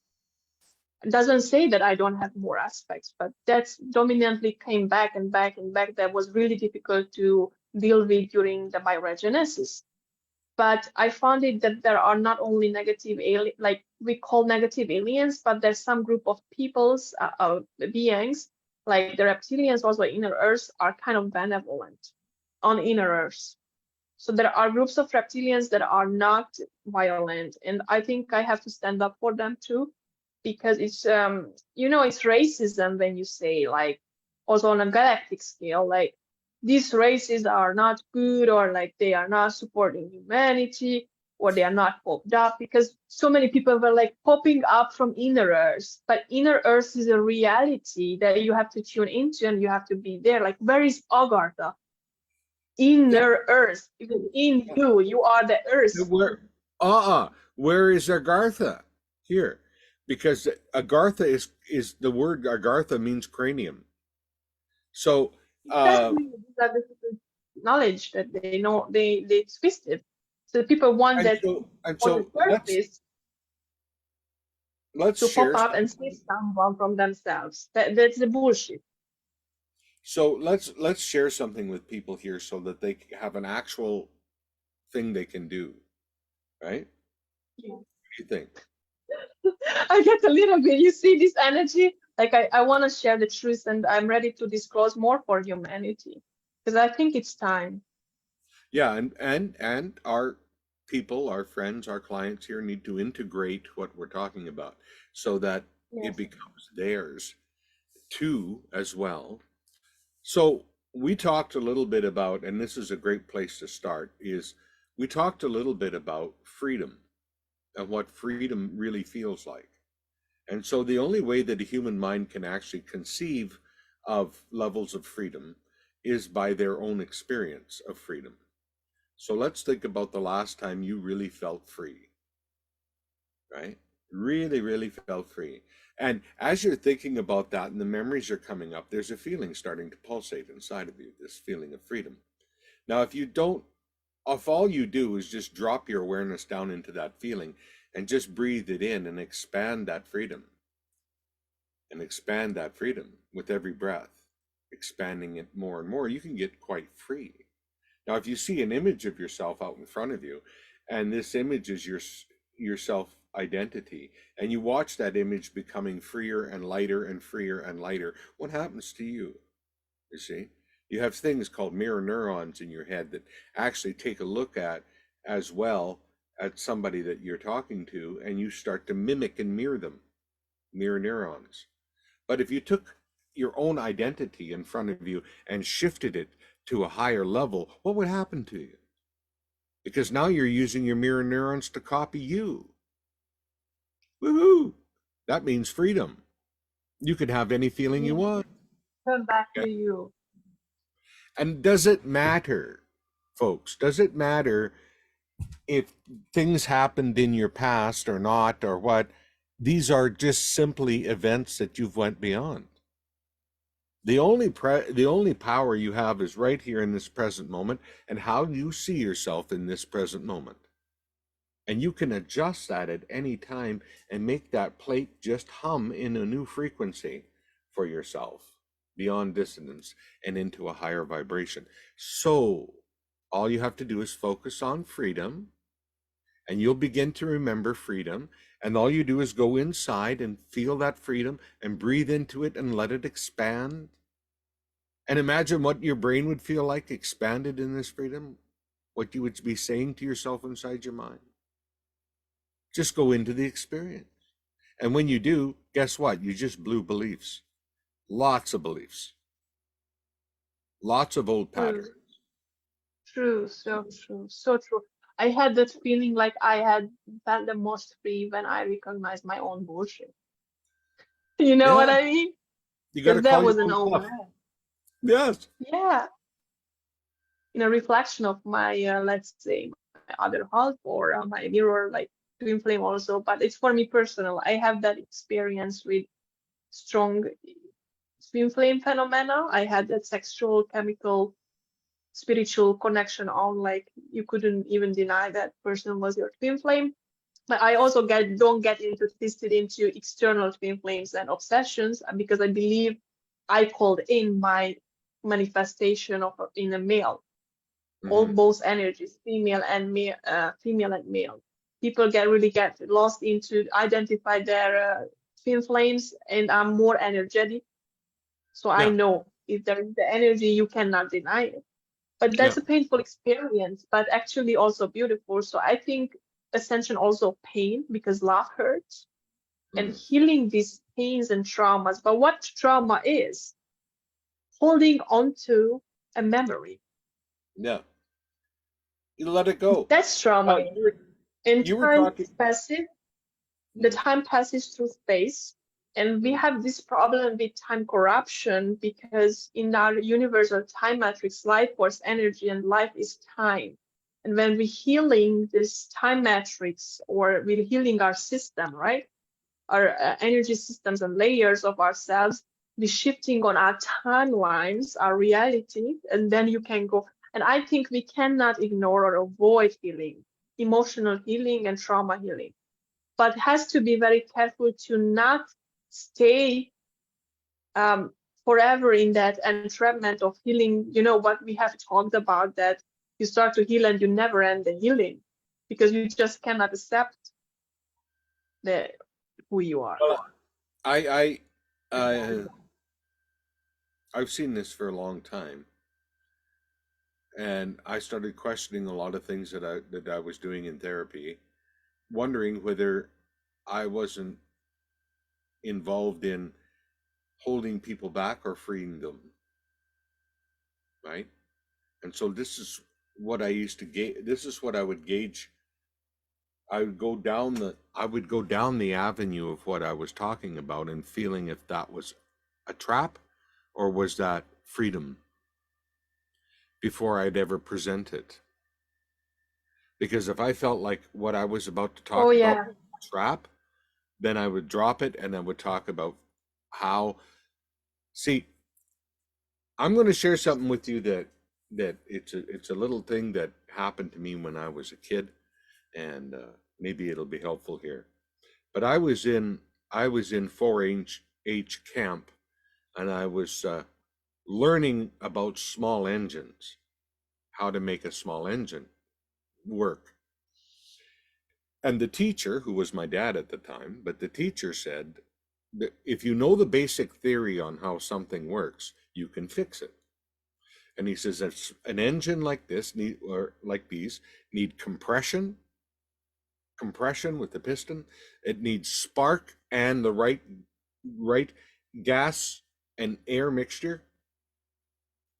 It doesn't say that I don't have more aspects, but that's dominantly came back and back and back. That was really difficult to deal with during the bioregenesis. But I found it that there are not only negative like we call negative aliens, but there's some group of peoples, beings, like the reptilians, also inner earth, are kind of benevolent on inner earth. So there are groups of reptilians that are not violent, and I think I have to stand up for them too, because it's it's racism when you say, like, also on a galactic scale, like these races are not good, or like they are not supporting humanity, or they are not popped up, because so many people were like popping up from inner earth, but inner earth is a reality that you have to tune into and you have to be there. Like, where is Agartha? Yeah. Inner earth, because in you are the earth. Where is Agartha? Here. Because Agartha is the word Agartha means cranium. So Exactly, these are the people's knowledge that they know, they twist it. So people want and that so and on the so surface let's to pop share up and something. see someone from themselves. That's the bullshit. So let's share something with people here so that they have an actual thing they can do, right? Yeah. What do you think? I get a little bit. You see this energy? Like, I want to share the truth, and I'm ready to disclose more for humanity, because I think it's time. Yeah, and our people, our friends, our clients here need to integrate what we're talking about so that it Yes. becomes theirs too as well. So we talked a little bit about, and this is a great place to start, is we talked a little bit about freedom and what freedom really feels like. And so the only way that a human mind can actually conceive of levels of freedom is by their own experience of freedom. So let's think about the last time you really felt free, right? Really, really felt free. And as you're thinking about that and the memories are coming up, there's a feeling starting to pulsate inside of you, this feeling of freedom. Now, if all you do is just drop your awareness down into that feeling and just breathe it in and expand that freedom with every breath, expanding it more and more, you can get quite free. Now, if you see an image of yourself out in front of you, and this image is your self identity, and you watch that image becoming freer and lighter and freer and lighter, what happens to you? You see, you have things called mirror neurons in your head that actually take a look at as well at somebody that you're talking to, and you start to mimic and mirror them, mirror neurons. But if you took your own identity in front of you and shifted it to a higher level, what would happen to you? Because now you're using your mirror neurons to copy you. Woohoo! That means freedom. You can have any feeling you Yeah. want. Come back Okay? to you. And does it matter, folks? Does it matter if things happened in your past or not or what? These are just simply events that you've went beyond. The only power you have is right here in this present moment and how you see yourself in this present moment. And you can adjust that at any time and make that plate just hum in a new frequency for yourself beyond dissonance and into a higher vibration. So all you have to do is focus on freedom and you'll begin to remember freedom. And all you do is go inside and feel that freedom and breathe into it and let it expand. And imagine what your brain would feel like expanded in this freedom, what you would be saying to yourself inside your mind. Just go into the experience. And when you do, guess what? You just blew beliefs. Lots of beliefs. Lots of old True, patterns. true, so true, so true. I had that feeling like I had felt the most free when I recognized my own bullshit. You know what Yeah, I mean? you got to Because that call your was an own old bluff. man. Yes. Yeah, in a reflection of my, let's say, my other half, or my mirror, like twin flame also. But it's for me personal. I have that experience with strong twin flame phenomena. I had that sexual, chemical, spiritual connection on, like you couldn't even deny that person was your twin flame. But I also don't get into twisted into external twin flames and obsessions, because I believe I called in my manifestation of in a male, all Mm-hmm. both energies, female and male. People get lost into identify their twin flames, and I'm more energetic, so I Yeah. know if there is the energy, you cannot deny it. But Yeah. that's a painful experience, but actually also beautiful. So I think Ascension also pain because love hurts and Mm. healing these pains and traumas. But what trauma is? Holding on to a memory. Yeah. You let it go. That's trauma. Well, And you were time talking. passes, the Mm. time passes through space. And we have this problem with time corruption because in our universal time matrix, life force, energy, and life is time. And when we're healing this time matrix or we're healing our system, right? Our energy systems and layers of ourselves, we're shifting on our timelines, our reality, and then you can go. And I think we cannot ignore or avoid healing, emotional healing and trauma healing, but has to be very careful to not stay forever in that entrapment of healing. You know what we have talked about, that you start to heal and you never end the healing because you just cannot accept the who you are. Well, I I've seen this for a long time, and I started questioning a lot of things that I was doing in therapy, wondering whether I wasn't involved in holding people back or freeing them, right? And so this is what I used to gauge. This is what I would gauge. I would go down the avenue of what I was talking about and feeling if that was a trap or was that freedom before I'd ever present it. Because if I felt like what I was about to Oh talk about yeah. was a trap, then I would drop it and I would talk about how, see, I'm going to share something with you that it's a little thing that happened to me when I was a kid, and maybe it'll be helpful here. But I was in 4-H camp, and I was learning about small engines, how to make a small engine work. And the teacher, who was my dad at the time, but the teacher said that if you know the basic theory on how something works, you can fix it. And he says that an engine like this or like these need compression with the piston. It needs spark and the right gas and air mixture,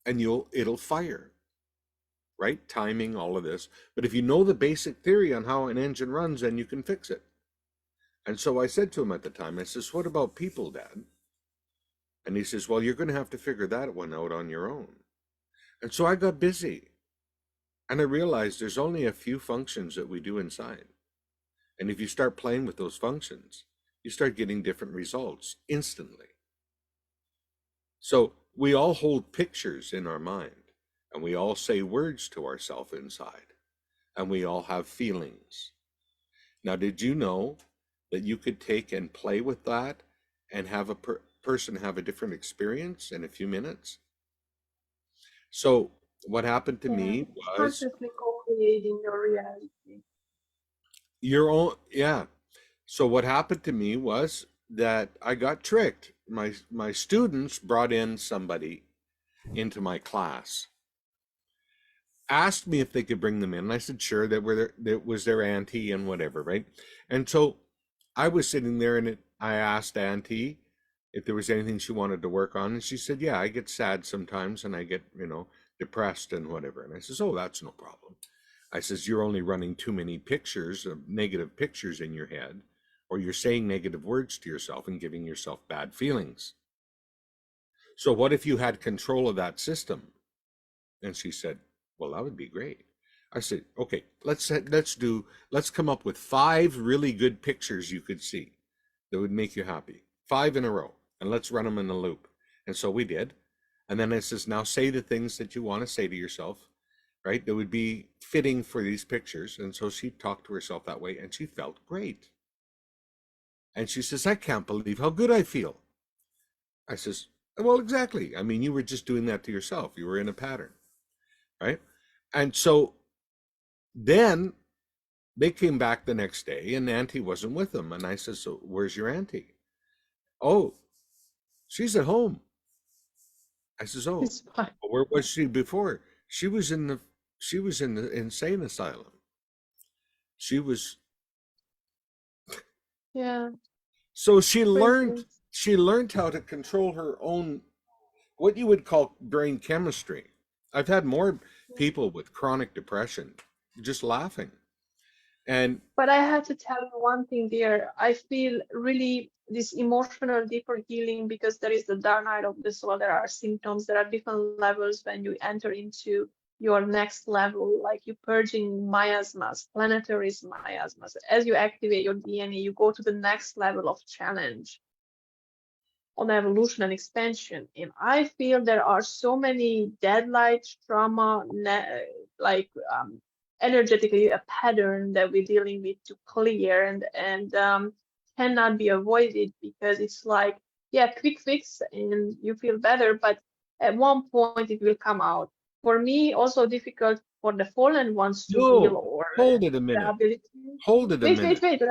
and it'll fire. Right? Timing, all of this. But if you know the basic theory on how an engine runs, then you can fix it. And so I said to him at the time, I says, "What about people, Dad?" And he says, "Well, you're going to have to figure that one out on your own." And so I got busy. And I realized there's only a few functions that we do inside. And if you start playing with those functions, you start getting different results instantly. So we all hold pictures in our mind, and we all say words to ourselves inside, and we all have feelings. Now, did you know that you could take and play with that and have a person have a different experience in a few minutes? So what happened to Yeah, me it's was consciously co-creating your reality. your own, yeah. So what happened to me was that I got tricked. My students brought in somebody into my class, asked me if they could bring them in, and I said sure. That was their auntie and whatever, right? And so I was sitting there, and I asked auntie if there was anything she wanted to work on, and she said, "Yeah, I get sad sometimes, and I get depressed and whatever." And I says, "Oh, that's no problem." I says, "You're only running too many pictures of negative pictures in your head, or you're saying negative words to yourself and giving yourself bad feelings. So what if you had control of that system?" And she said, "Well, that would be great." I said, "Okay, let's come up with 5 really good pictures you could see that would make you happy. 5 in a row, and let's run them in a loop." And so we did. And then it says, "Now say the things that you want to say to yourself, right? That would be fitting for these pictures." And so she talked to herself that way, and she felt great. And she says, "I can't believe how good I feel." I says, "Well, exactly. I mean, you were just doing that to yourself. You were in a pattern, right?" And so then they came back the next day, and Auntie wasn't with them. And I says, "So where's your auntie?" "Oh, she's at home." I says, "Oh, It's fine. where was she before?" She was in the insane asylum. She was Yeah, so crazy. she learned how to control her own, what you would call brain chemistry. I've had more people with chronic depression just laughing. And But I have to tell you one thing, dear. I feel really this emotional deeper healing because there is the dark night of the soul. There are symptoms. There are different levels when you enter into your next level, like you purging miasmas, planetary miasmas. As you activate your DNA, you go to the next level of challenge on evolution and expansion. And I feel there are so many deadlight trauma, like energetically a pattern that we're dealing with to clear and cannot be avoided because it's like, yeah, quick fix and you feel better, but at one point it will come out. For me, also difficult for the fallen ones to heal no, or hold it a minute. rehabilitate. Hold it a Wait, wait, minute. wait, wait,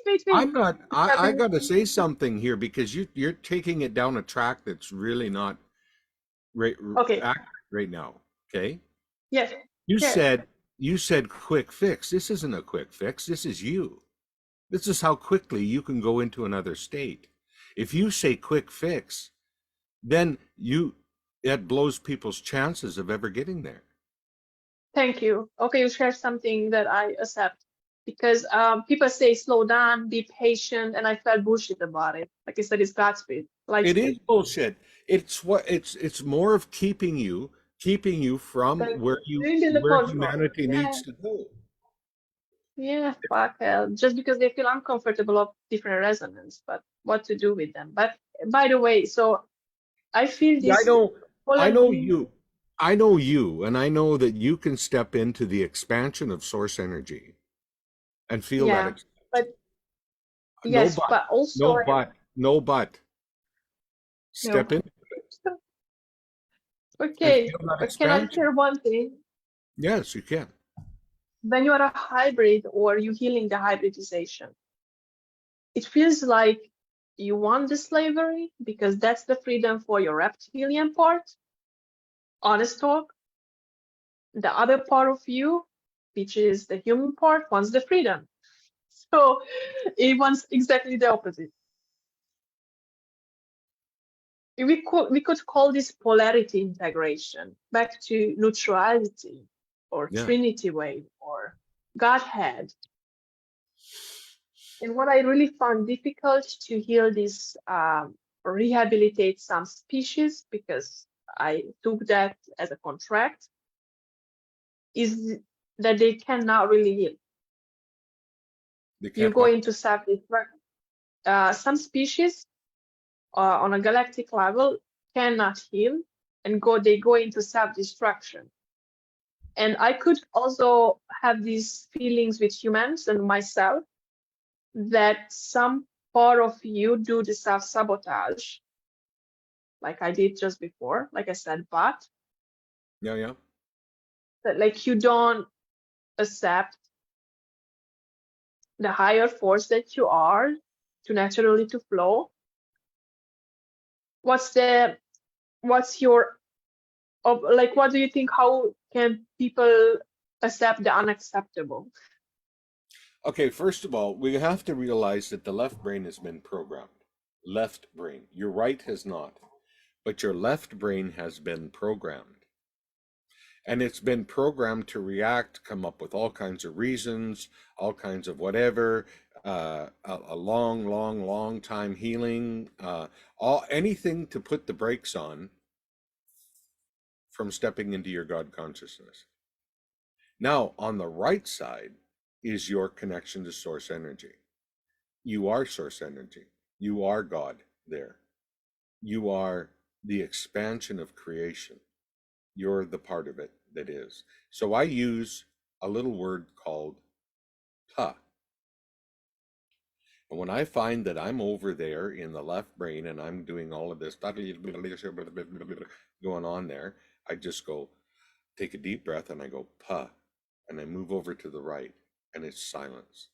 wait, wait. I'm not, I got to Rehabilitation. say something here because you're taking it down a track that's really not right, Okay, accurate right now. Okay. yes, You yes. said, you said quick fix. This isn't a quick fix. This is you. This is how quickly you can go into another state. If you say quick fix, then it blows people's chances of ever getting there. Thank you. Okay, you shared something that I accept because people say slow down, be patient, and I felt bullshit about it. Like I said, it's Godspeed, It is Lightspeed. bullshit. It's more of keeping you from Thank where you. Being in the control. humanity Yeah, needs to go. yeah, fuck hell. Just because they feel uncomfortable of different resonance, but what to do with them. But by the way, so I feel Yeah, this I fallen know being. you. I know you, and I know that you can step into the expansion of source energy and feel that Yeah, expansion. but No yes, but, but also, no but, no but. no, Step but in and okay, feel that but can I expansion. share one thing? Yes, you can. When you are a hybrid or you healing the hybridization, it feels like you want the slavery because that's the freedom for your reptilian part, honest talk. The other part of you, which is the human part, wants the freedom. So it wants exactly the opposite. We could call this polarity integration back to neutrality or Yeah. Trinity way or Godhead. And what I really found difficult to heal this, rehabilitate some species, because I took that as a contract, is that they cannot really heal. They You can't go what? into self-destruct. Some species on a galactic level cannot heal and they go into self-destruction. And I could also have these feelings with humans and myself that some part of you do the self-sabotage like I did just before, like I said, but Yeah, yeah. that like you don't accept the higher force that you are to naturally to flow. What's the what's your like what do you think? How can people accept the unacceptable? Okay, first of all, we have to realize that the left brain has been programmed. Left brain. Your right has not, but your left brain has been programmed. And it's been programmed to react, come up with all kinds of reasons, all kinds of whatever, a long, long, long time healing, all anything to put the brakes on from stepping into your God consciousness. Now, on the right side is your connection to source energy. You are source energy. You are God there. You are the expansion of creation. You're the part of it that is. So I use a little word called pa. And when I find that I'm over there in the left brain and I'm doing all of this going on there, I just go, take a deep breath and I go pa. And I move over to the right and it's silence.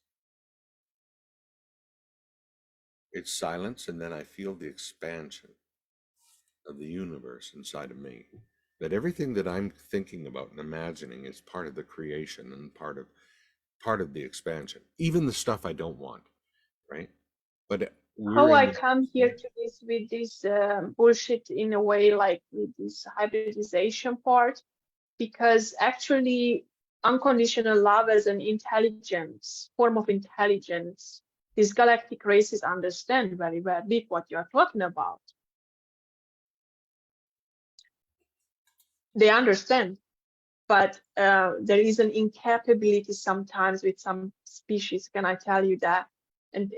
It's silence, and then I feel the expansion of the universe inside of me. that everything that I'm thinking about and imagining is part of the creation and part of the expansion, even the stuff I don't want, right? But we're How I in come here to this with this bullshit in a way, like with this hybridization part, because actually unconditional love as an intelligence, form of intelligence, these galactic races understand very well deep what you're talking about. They understand, but there is an incapability sometimes with some species. Can I tell you that? And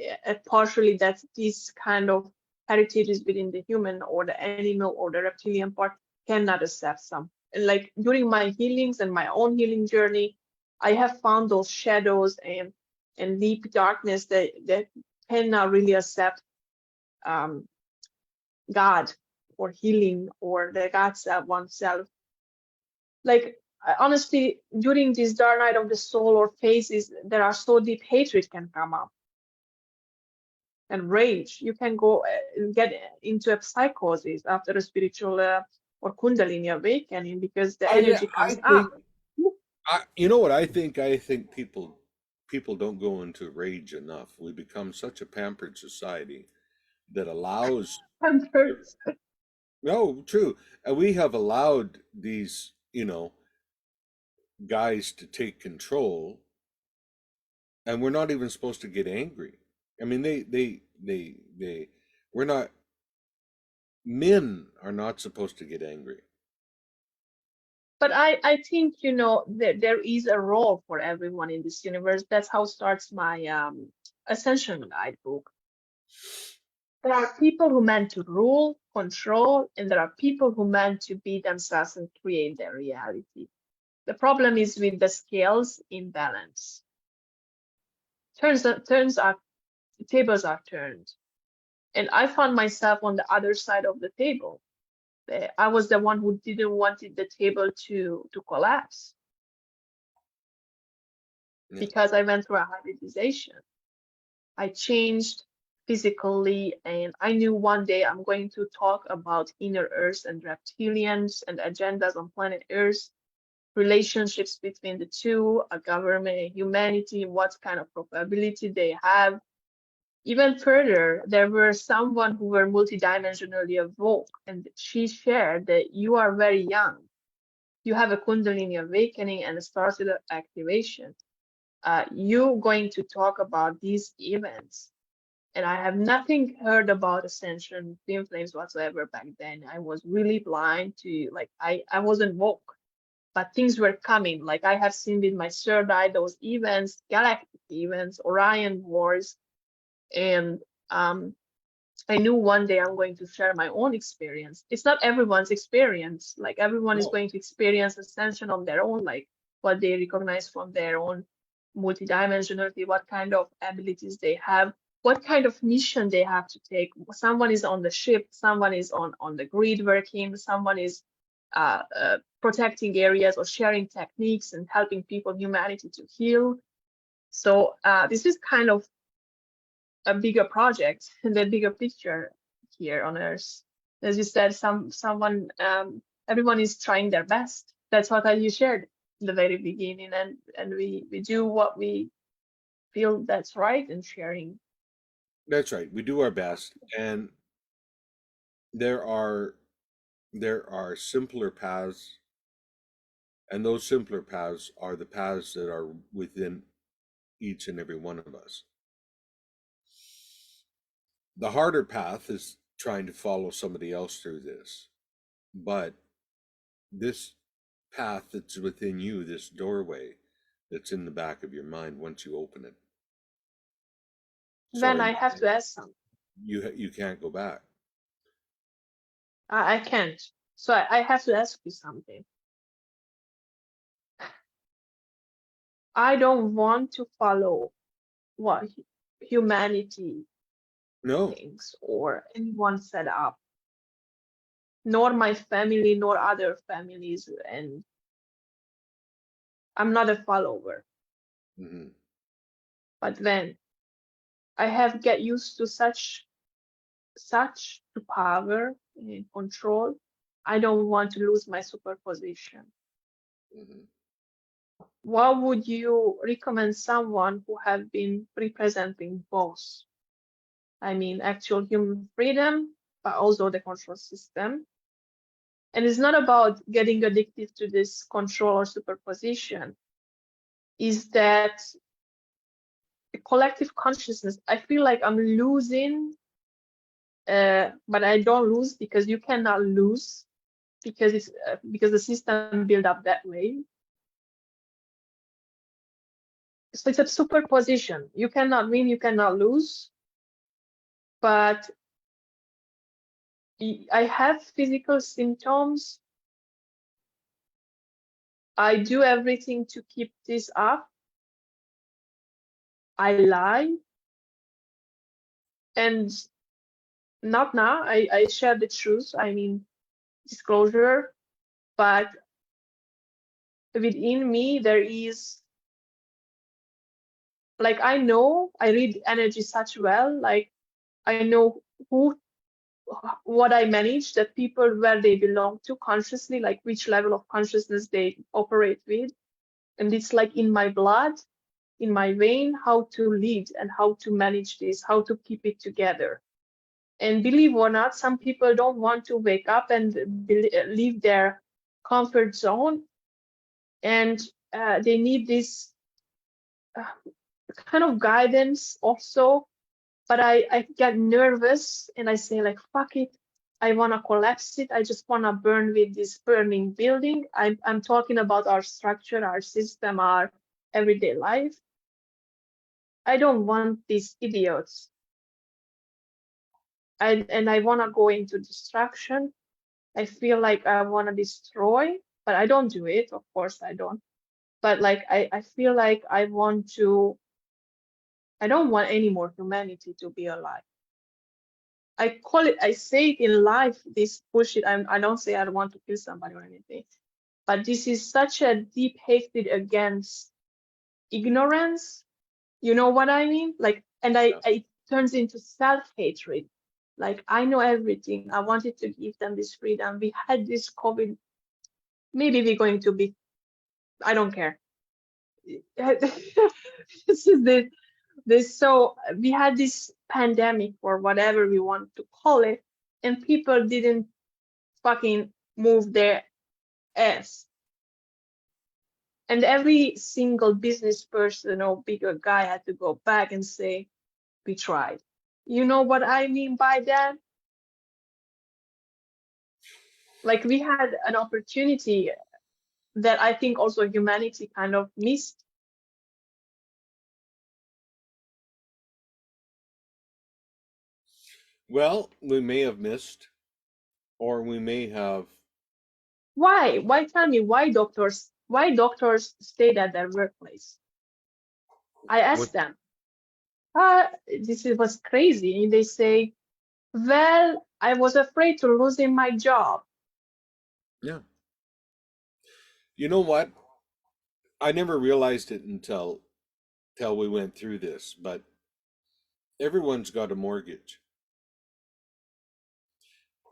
partially that this kind of heritages within the human or the animal or the reptilian part cannot accept some. And like during my healings and my own healing journey, I have found those shadows and deep darkness that cannot really accept um, God or healing or the God self, oneself. Like honestly, during this dark night of the soul or phases, there are so deep hatred can come up and rage. You can go and get into a psychosis after a spiritual or kundalini awakening because the yeah, energy I comes up. think you know what I think. I think people don't go into rage enough. We become such a pampered society that allows no true, and we have allowed these guys to take control, and we're not even supposed to get angry. I mean, they we're not men are not supposed to get angry. But I think, there is a role for everyone in this universe. That's how starts my Ascension guidebook. There are people who meant to rule, control, and there are people who meant to be themselves and create their reality. The problem is with the scales imbalance. Tables are turned, and I found myself on the other side of the table. I was the one who didn't want the table to collapse Yeah. because I went through a hybridization. I changed physically, and I knew one day I'm going to talk about inner Earth and reptilians and agendas on planet Earth, relationships between the two, a government and humanity, what kind of probability they have. Even further, there were someone who were multidimensionally awoke, and she shared that you are very young. You have a Kundalini awakening and a star seed activation. You're going to talk about these events. And I have nothing heard about Ascension, Twin Flames whatsoever back then. I was really blind to, like, I wasn't woke, but things were coming. Like I have seen with my third eye those events, galactic events, Orion Wars, and I knew one day I'm going to share my own experience. It's not everyone's experience. Like everyone is No, going to experience ascension on their own, like what they recognize from their own multidimensionality, what kind of abilities they have, what kind of mission they have to take. Someone is on the ship, someone is on the grid working, someone is protecting areas or sharing techniques and helping people, humanity to heal. So this is kind of a bigger project and the bigger picture here on Earth. As you said, everyone is trying their best. That's what you shared in the very beginning, and we do what we feel that's right and sharing. that's right. We do our best, and there are there are simpler paths, and those simpler paths are the paths that are within each and every one of us. The harder path is trying to follow somebody else through this, but this path that's within you, this doorway that's in the back of your mind, once you open it, Then sorry, I have to ask something. you can't go back. I can't. So I have to ask you something. I don't want to follow what humanity No. thinks or anyone set up, nor my family, nor other families, and I'm not a follower. Hmm. But then I have get used to such to power and control. I don't want to lose my superposition. Mhm. What would you recommend someone who have been representing both? I mean, actual human freedom, but also the control system. And it's not about getting addicted to this control or superposition. Is that the collective consciousness? I feel like I'm losing, but I don't lose because you cannot lose because it's because the system built up that way. So it's a superposition. You cannot win, you cannot lose. But I have physical symptoms. I do everything to keep this up. I lie. And not now. I share the truth. I mean, disclosure. But within me, there is, like, I know I read energy such well. Like, I know what I manage, that people where they belong to consciously, like which level of consciousness they operate with. And it's like in my blood, in my vein, how to lead and how to manage this, how to keep it together. And believe or not, some people don't want to wake up and leave their comfort zone. And they need this kind of guidance also. But I get nervous and I say, like, fuck it. I want to collapse it. I just want to burn with this burning building. I'm talking about our structure, our system, our everyday life. I don't want these idiots. And I want to go into destruction. I feel like I want to destroy, but I don't do it. Of course, I don't. But like, I feel like I don't want any more humanity to be alive. I say it in life, this bullshit. I don't say I don't want to kill somebody or anything, but this is such a deep hatred against ignorance. You know what I mean? Like, and Yeah. it turns into self-hatred. Like, I know everything. I wanted to give them this freedom. We had this COVID. Maybe we're going to be, I don't care. This is this. So we had this pandemic or whatever we want to call it, and people didn't fucking move their ass. And every single business person or bigger guy had to go back and say, we tried. You know what I mean by that? Like, we had an opportunity that I think also humanity kind of missed. Well, we may have missed, or we may have. Why? Why, tell me, why doctors stayed at their workplace? I What? asked them. Was crazy. And they say, well, I was afraid to losing my job. Yeah. You know what? I never realized it until we went through this, but everyone's got a mortgage.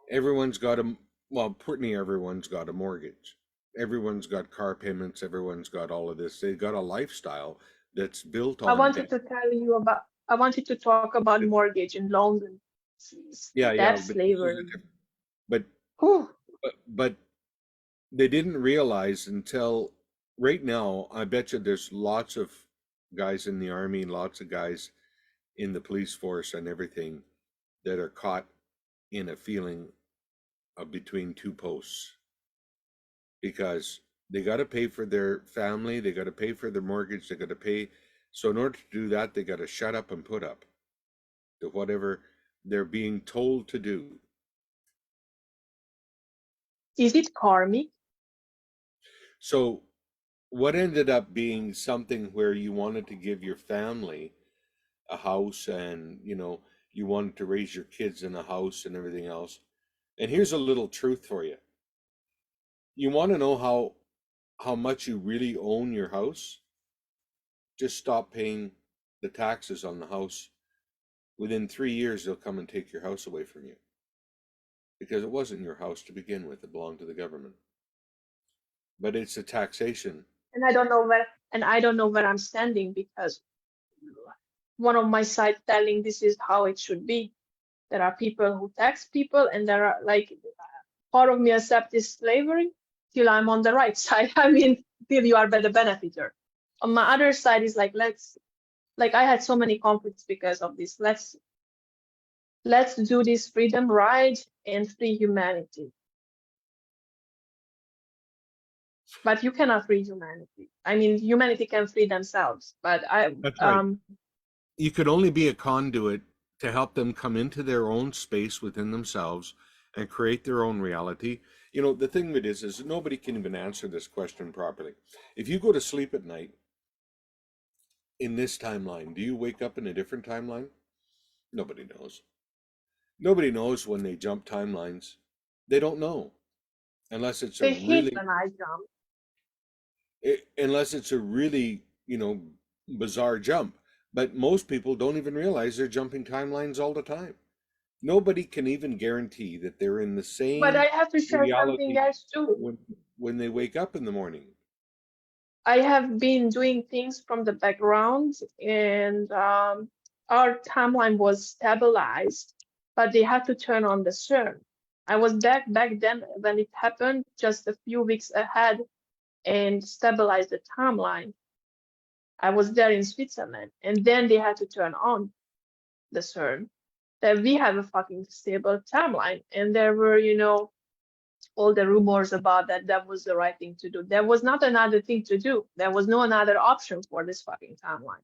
Everyone's got a, well, pretty everyone's got a mortgage. Everyone's got car payments. Everyone's got all of this. They've got a lifestyle that's built I on wanted debt. to tell you about, I wanted to talk about mortgage and loans and Yeah, yeah, debt but this is a slavery. different. But Whew. but they didn't realize until right now. I bet you there's lots of guys in the army, lots of guys in the police force, and everything that are caught in a feeling of between two posts because they got to pay for their family, they got to pay for their mortgage, they got to pay. So in order to do that, they got to shut up and put up to whatever they're being told to do. Is it karmic? So what ended up being something where you wanted to give your family a house and you wanted to raise your kids in a house and everything else. And here's a little truth for you. You want to know how much you really own your house? Just stop paying the taxes on the house. Within 3 years, they'll come and take your house away from you. because it wasn't your house to begin with. It belonged to the government. But it's a taxation. And I don't know where I'm standing, because one of my sides telling this is how it should be. There are people who tax people, and there are like, part of me accept this slavery till I'm on the right side. I mean, till you are the benefiter. On my other side is like, I had so many conflicts because of this. Let's do this freedom ride and free humanity. But you cannot free humanity. I mean, humanity can free themselves, but That's right. You could only be a conduit to help them come into their own space within themselves and create their own reality. You know, the thing of it is nobody can even answer this question properly. If you go to sleep at night in this timeline, do you wake up in a different timeline? Nobody knows. Nobody knows when they jump timelines. They don't know unless it's a they hate really when I jump. unless it's a really, bizarre jump. But most people don't even realize they're jumping timelines all the time. Nobody can even guarantee that they're in the But I same have to share something reality else too. when they wake up in the morning. I have been doing things from the background, and our timeline was stabilized, but they had to turn on the CERN. I was back then when it happened, just a few weeks ahead, and stabilized the timeline. I was there in Switzerland, and then they had to turn on the CERN. That we have a fucking stable timeline, and there were, all the rumors about that was the right thing to do. There was not another thing to do. There was no another option for this fucking timeline.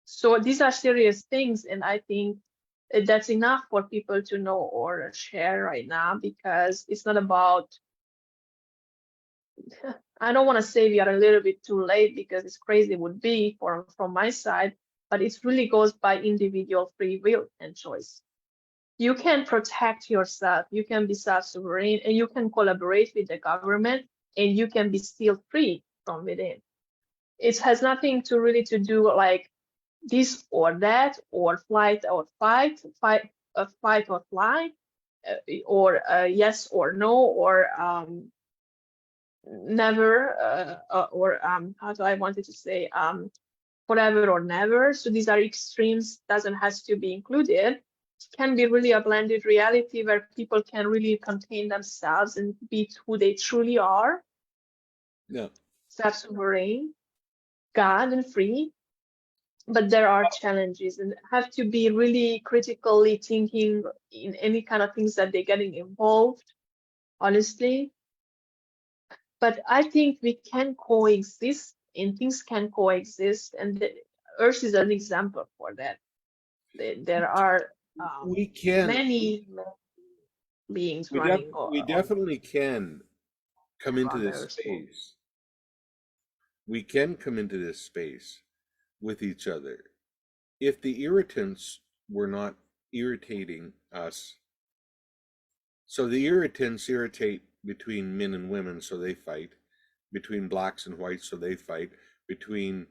So these are serious things, and I think that's enough for people to know or share right now, because it's not about, I don't want to say we are a little bit too late, because it's crazy it would be from my side, but it really goes by individual free will and choice. You can protect yourself, you can be self-sovereign, and you can collaborate with the government, and you can be still free from within. It has nothing to really to do like this or that, or fight or flight, or yes or no, or never, or how do I wanted to say, forever or never. So these are extremes, doesn't have to be included. It can be really a blended reality where people can really contain themselves and be who they truly are. Yeah. Self-sovereign, God, and free. But there are challenges, and have to be really critically thinking in any kind of things that they're getting involved, honestly. But I think we can coexist, and things can coexist, and the Earth is an example for that. There are We can many beings running we on definitely can come into around the this Earth. space. We can come into this space with each other. If the irritants were not irritating us, so the irritants irritate between men and women, so they fight, between blacks and whites, so they fight, between,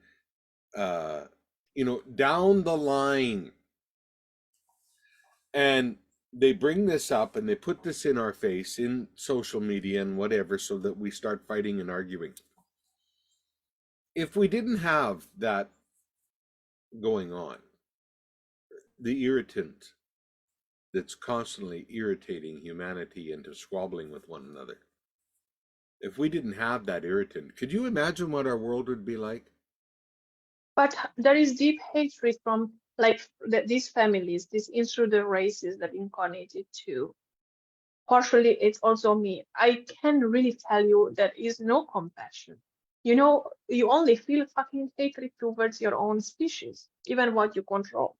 down the line. And they bring this up and they put this in our face in social media and whatever, so that we start fighting and arguing. If we didn't have that going on, the irritant that's constantly irritating humanity into squabbling with one another, if we didn't have that irritant, could you imagine what our world would be like? But there is deep hatred from these families, these intruder races that incarnated too. Partially, it's also me. I can really tell you there is no compassion. You only feel fucking hatred towards your own species, even what you control.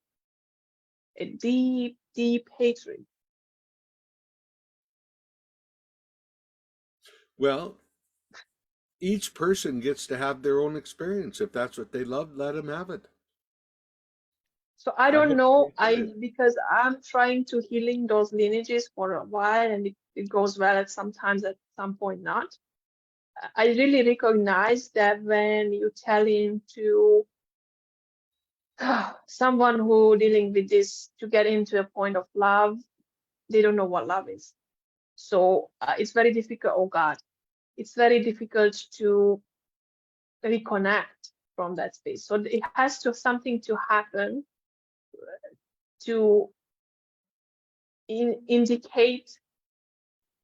A deep, deep hatred. Well, each person gets to have their own experience. If that's what they love, let them have it. So I I don't hope know. they enjoy it. Because I'm trying to healing those lineages for a while, and it goes well at sometimes, at some point not. I really recognize that when you tell him to someone who dealing with this to get into a point of love, They don't know what love is. So it's very difficult. Oh God, it's very difficult to reconnect from that space. So it has to something to happen to indicate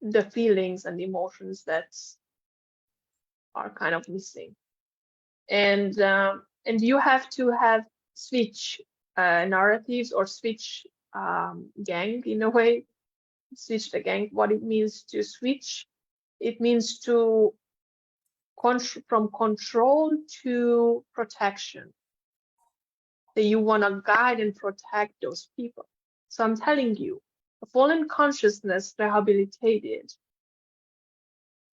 the feelings and emotions that are kind of missing. And you have to have switch narratives or switch gang in a way. Switch the gang. What it means to switch, it means to from control to protection. That you want to guide and protect those people. So I'm telling you, a fallen consciousness rehabilitated,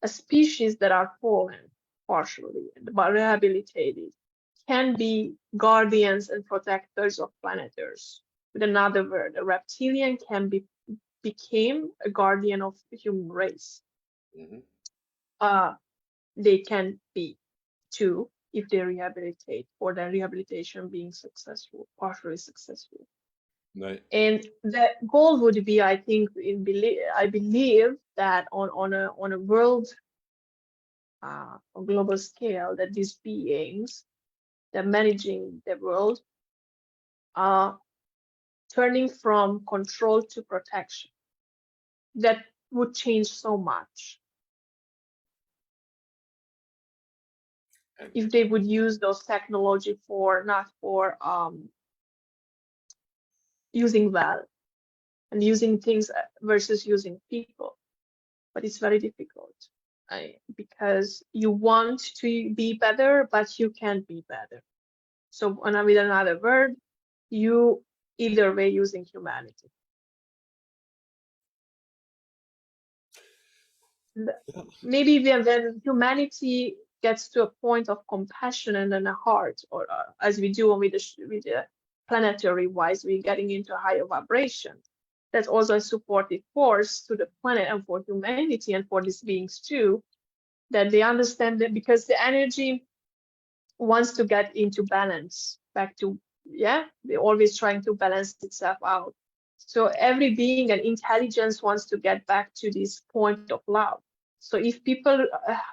a species that are fallen partially but rehabilitated, can be guardians and protectors of planet Earth. With another word, a reptilian can became a guardian of the human race. Mm-hmm. They can be too if they rehabilitate, or their rehabilitation being successful, partially successful. Right. And the goal would be, I think, I believe that on a world, on global scale, that these beings, they're managing the world, are turning from control to protection. That would change so much if they would use those technology for not for using well and using things versus using people. But it's very difficult because you want to be better, but you can't be better. So with another word, you either way using humanity. Maybe when humanity gets to a point of compassion and then a heart, or as we do with the planetary wise, we're getting into a higher vibration. That's also a supportive force to the planet and for humanity and for these beings too, that they understand that because the energy wants to get into balance, back to, they're always trying to balance itself out. So every being and intelligence wants to get back to this point of love. So if people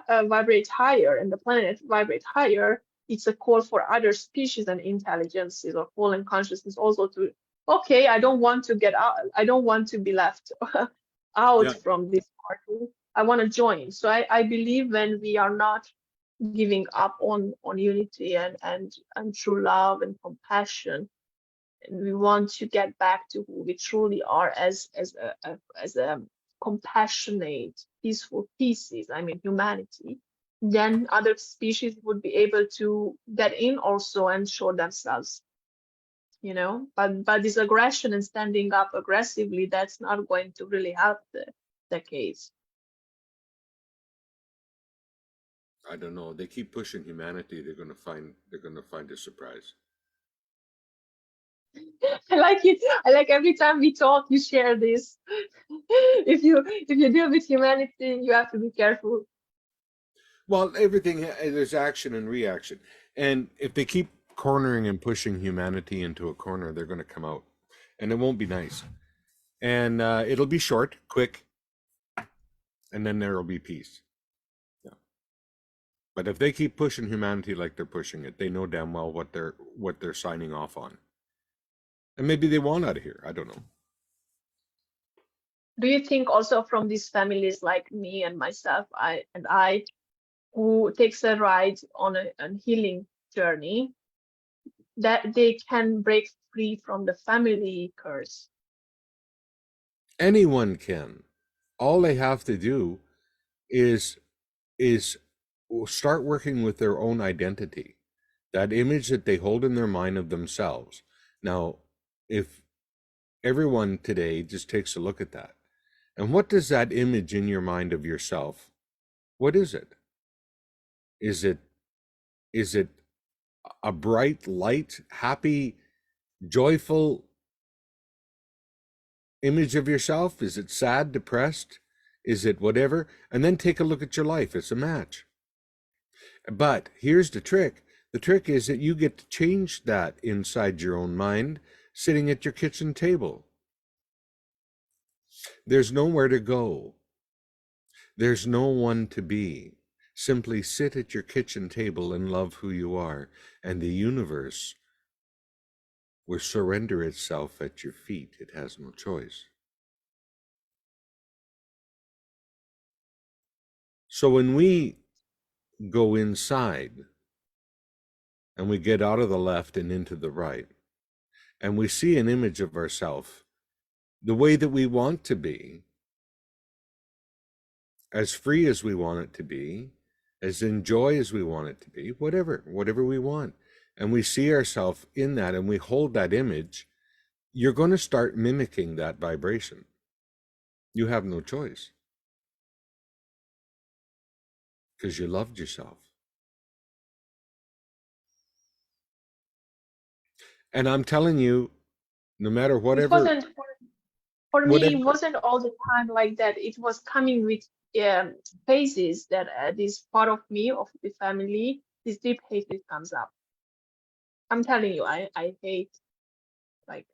vibrate higher and the planet vibrate higher, it's a call for other species and intelligences or fallen consciousness also to, okay, I don't want to get out, I don't want to be left out from this party. I want to join. So I believe when we are not giving up on unity and true love and compassion, and we want to get back to who we truly are as a compassionate, peaceful species, I mean humanity, then other species would be able to get in also and show themselves, but this aggression and standing up aggressively, that's not going to really help the case. I don't know. They keep pushing humanity. They're going to find a surprise. I like it. I like every time we talk, you share this. If you deal with humanity, you have to be careful. Well, everything, there's action and reaction. And if they keep cornering and pushing humanity into a corner, they're going to come out. And it won't be nice. And it'll be short, quick, and then there will be peace. Yeah. But if they keep pushing humanity like they're pushing it, they know damn well what they're signing off on. And maybe they want out of here. I don't know. Do you think also from these families like me and myself, I who takes a ride on a healing journey, that they can break free from the family curse? Anyone can. All they have to do is start working with their own identity, that image that they hold in their mind of themselves. Now, if everyone today just takes a look at that, and what does that image in your mind of yourself, what is it? Is it a bright, light, happy, joyful image of yourself? Is it sad, depressed? Is it whatever? And then take a look at your life. It's a match. But here's the trick. The trick is that you get to change that inside your own mind, sitting at your kitchen table. There's nowhere to go. There's no one to be. Simply sit at your kitchen table and love who you are, and the universe will surrender itself at your feet. It has no choice. So when we go inside and we get out of the left and into the right, and we see an image of ourselves the way that we want to be, as free as we want it to be, as in joy as we want it to be, whatever we want, and we see ourselves in that and we hold that image, you're going to start mimicking that vibration. You have no choice, because you loved yourself. And I'm telling you, no matter It whatever, wasn't for me. It whatever, wasn't all the time like that. It was coming with phases that this part of me, of the family, this deep hatred comes up. I'm telling you, I hate, like,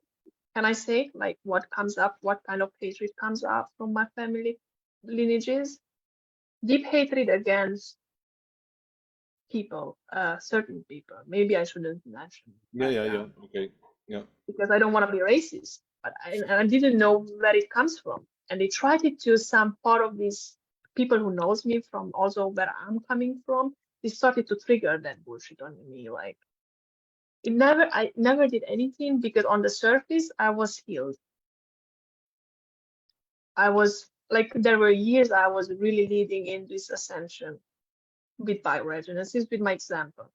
can I say like what comes up, what kind of hatred comes up from my family lineages? Deep hatred against people, certain people. Maybe I shouldn't mention, but okay, yeah, because I don't want to be racist. But I didn't know where it comes from, and they tried it to some part of these people who knows me from also where I'm coming from. They started to trigger that bullshit on me. Like I never did anything because on the surface I was healed. I was like, there were years I was really leading in this ascension with bioresonances, with my example.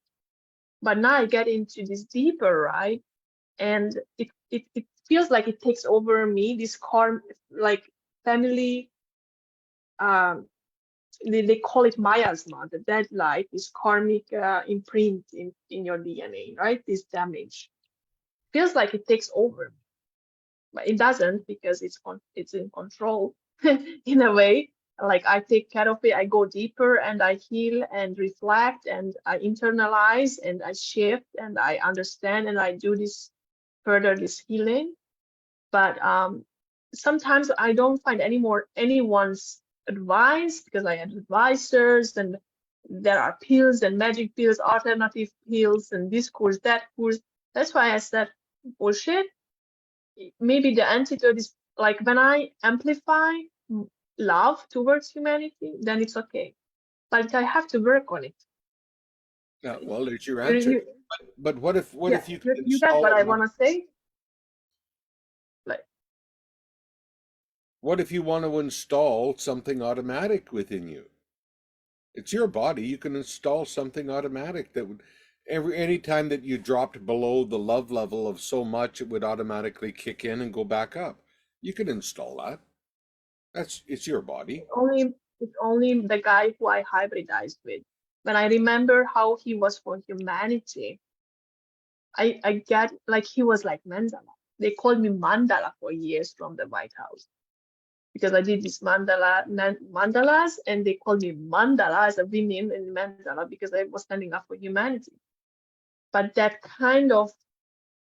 But now I get into this deeper, right? And it feels like it takes over me, this karm, like family, they call it miasma, the dead light, this karmic imprint in your DNA, right? This damage. Feels like it takes over, but it doesn't, because it's in control in a way. Like I take care of it, I go deeper and I heal and reflect and I internalize and I shift and I understand and I do this further, this healing. But sometimes I don't find anyone's advice, because I had advisors and there are pills and magic pills, alternative pills, and this course, that course. That's why I said bullshit. Maybe the antidote is like when I amplify love towards humanity, then it's okay. But I have to work on it. yeah. Well, there's your You, answer. you, But what yeah, if you could you get what install I want to say? Like, what if you want to install something automatic within you? It's your body. You can install something automatic that would any time that you dropped below the love level of so much, it would automatically kick in and go back up. You can install that. It's your body. it's only the guy who I hybridized with. When I remember how he was for humanity, I get like he was like Mandala. They called me Mandala for years from the White House because I did these mandalas, and they called me Mandala as a woman in Mandala because I was standing up for humanity. But that kind of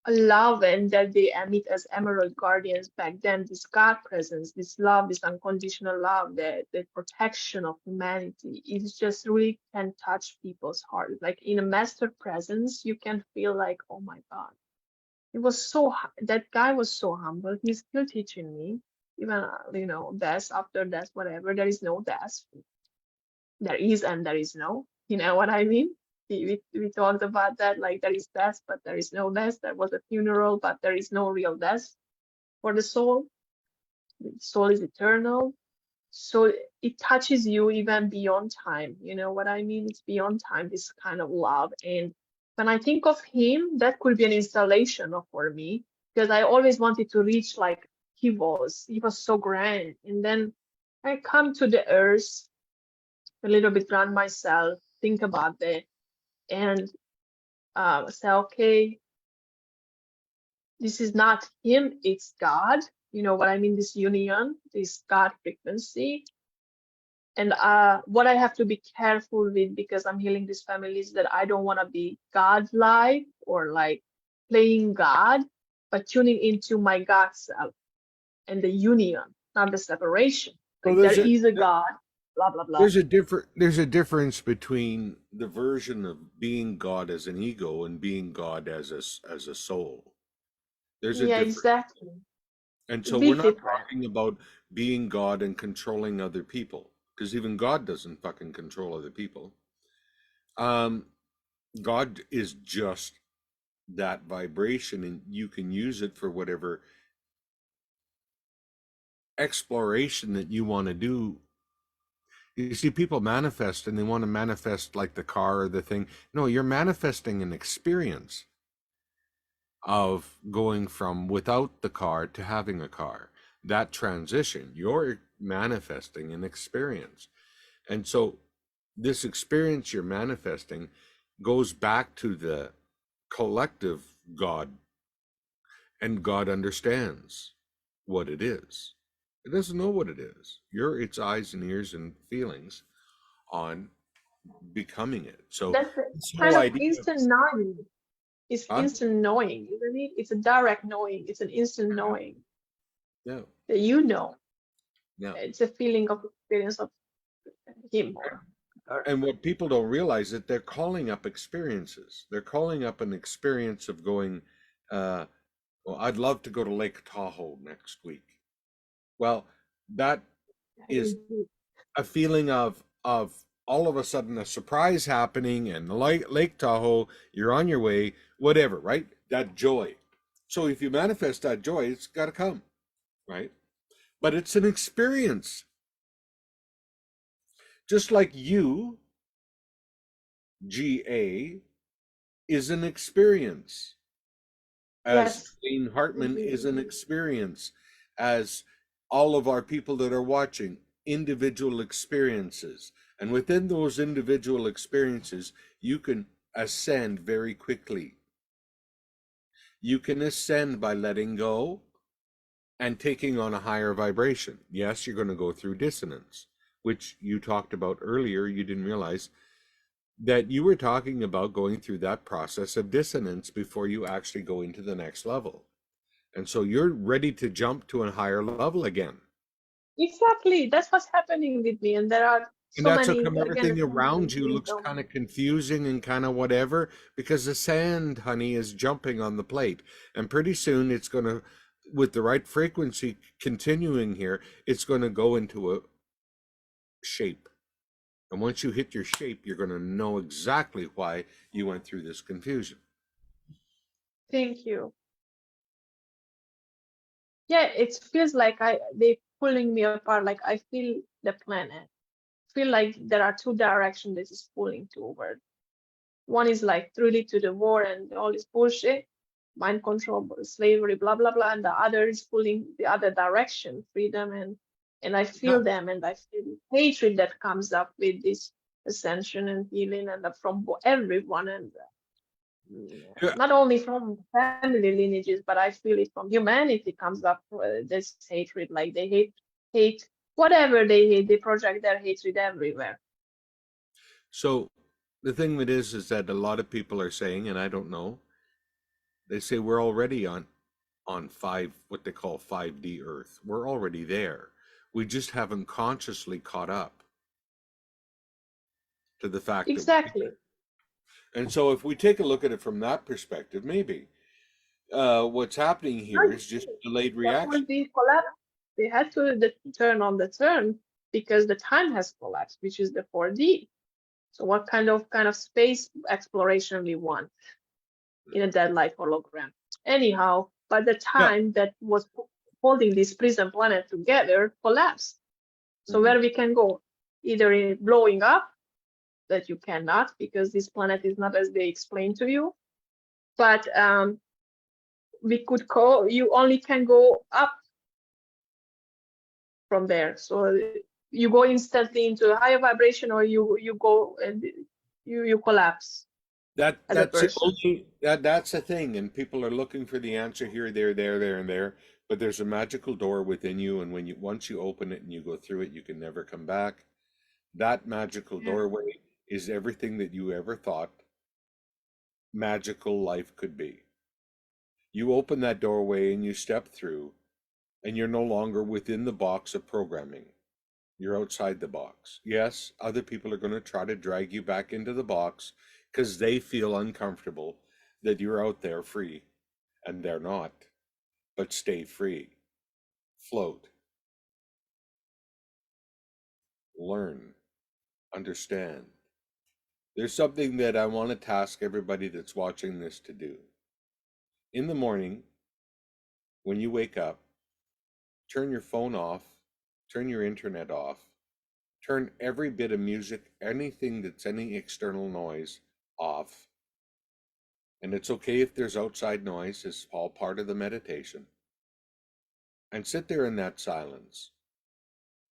love and that they emit as emerald guardians back then, this God presence, this love, this unconditional love, the protection of humanity, it just really can touch people's heart. Like in a master presence, you can feel like, oh my God. It was that guy was so humble. He's still teaching me, even, death, after death, whatever. There is no death. There is and there is no. You know what I mean? We talked about that, like there is death, but there is no death. There was a funeral, but there is no real death for the soul. The soul is eternal. So it touches you even beyond time. You know what I mean? It's beyond time, this kind of love. And when I think of him, that could be an installation for me, because I always wanted to reach like he was. He was so grand. And then I come to the earth, a little bit ground myself, think about it, and say, okay, this is not him, it's God. You know what I mean? This union, this God frequency. And what I have to be careful with, because I'm healing these families, that I don't want to be God-like or like playing God, but tuning into my God self and the union, not the separation. Well, Like there is a God, blah blah blah. there's a difference between the version of being God as an ego and being God as a soul. There's a Yeah, difference. exactly. And so we're Big not difference. talking about being God and controlling other people, because even God doesn't fucking control other people. Um, God is just that vibration, and you can use it for whatever exploration that you want to do. You see, people manifest and they want to manifest like the car or the thing. No, you're manifesting an experience of going from without the car to having a car. That transition, you're manifesting an experience. And so this experience you're manifesting goes back to the collective God, and God understands what it is. It doesn't know what it is. You're its eyes and ears and feelings on becoming it. So That's a this kind whole of idea, instant knowing. It's huh? instant knowing, isn't it? It's a direct knowing. It's an instant knowing No, that you know. no. It's a feeling of experience of him or her. And what people don't realize that they're calling up experiences. They're calling up an experience of going, uh, well, I'd love to go to Lake Tahoe next week. Well, that is a feeling of all of a sudden a surprise happening and Lake Tahoe, you're on your way, whatever, right? That joy. So if you manifest that joy, it's got to come, right? But it's an experience. Just like you, GA, is an experience, as Yes. Dwaine Hartman Indeed. is an experience, as all of our people that are watching, individual experiences. And within those individual experiences, you can ascend very quickly. You can ascend by letting go and taking on a higher vibration. Yes, you're going to go through dissonance, which you talked about earlier. You didn't realize that you were talking about going through that process of dissonance before you actually go into the next level. And so you're ready to jump to a higher level again. Exactly. That's what's happening with me. And there are And so that's how many, come again, everything so many around you looks wisdom. kind of confusing and kind of whatever, because the sand, honey, is jumping on the plate. And pretty soon it's going to, with the right frequency continuing here, it's going to go into a shape. And once you hit your shape, you're going to know exactly why you went through this confusion. Thank you. Yeah, it feels like they pulling me apart. Like I feel the planet. Feel like there are two directions this is pulling toward. One is like truly to the war and all this bullshit, mind control, slavery, blah blah blah, and the other is pulling the other direction, freedom, and I Yeah. feel them, and I feel hatred that comes up with this ascension and healing, and from everyone, and Yeah. not only from family lineages, but I feel it from humanity comes up this hatred, like they hate whatever they hate, they project their hatred everywhere. So the thing that is that a lot of people are saying, and I don't know, they say we're already on five, what they call 5D Earth. We're already there. We just haven't consciously caught up to the fact that we're Exactly. there. And so if we take a look at it from that perspective, maybe what's happening here is just delayed The reaction. 4D collapse. They had to turn on the turn because the time has collapsed, which is the 4D. So what kind of space exploration we want in a dead light hologram? Anyhow, by the Yeah. time that was holding this prison planet together collapsed. So Mhm. where we can go? Either in blowing up, that you cannot because this planet is not as they explained to you. But we could call you only can go up from there. So you go instantly into a higher vibration, or you go and you collapse as a That's the person. only that's the thing, and people are looking for the answer here, there, and there. But there's a magical door within you, and when you once you open it and you go through it, you can never come back. That magical Yeah. doorway is everything that you ever thought magical life could be. You open that doorway and you step through, and you're no longer within the box of programming. You're outside the box. Yes, other people are going to try to drag you back into the box because they feel uncomfortable that you're out there free, and they're not. But stay free, float, learn, understand. There's something that I want to task everybody that's watching this to do. In the morning, when you wake up, turn your phone off, turn your internet off, turn every bit of music, anything that's any external noise off. And it's okay if there's outside noise, it's all part of the meditation. And sit there in that silence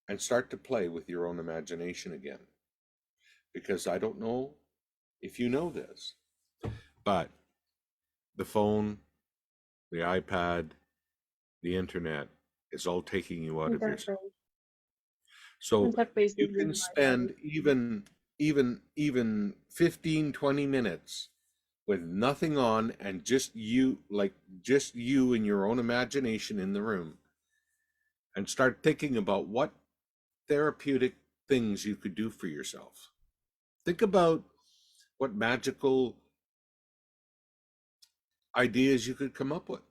and start to play with your own imagination again. Because I don't know if you know this, but the phone, the iPad, the internet is all taking you out of yourself. Interface. So Interface you is can in my spend body. even 15, 20 minutes with nothing on and just you, like just you and your own imagination in the room, and start thinking about what therapeutic things you could do for yourself. Think about what magical ideas you could come up with.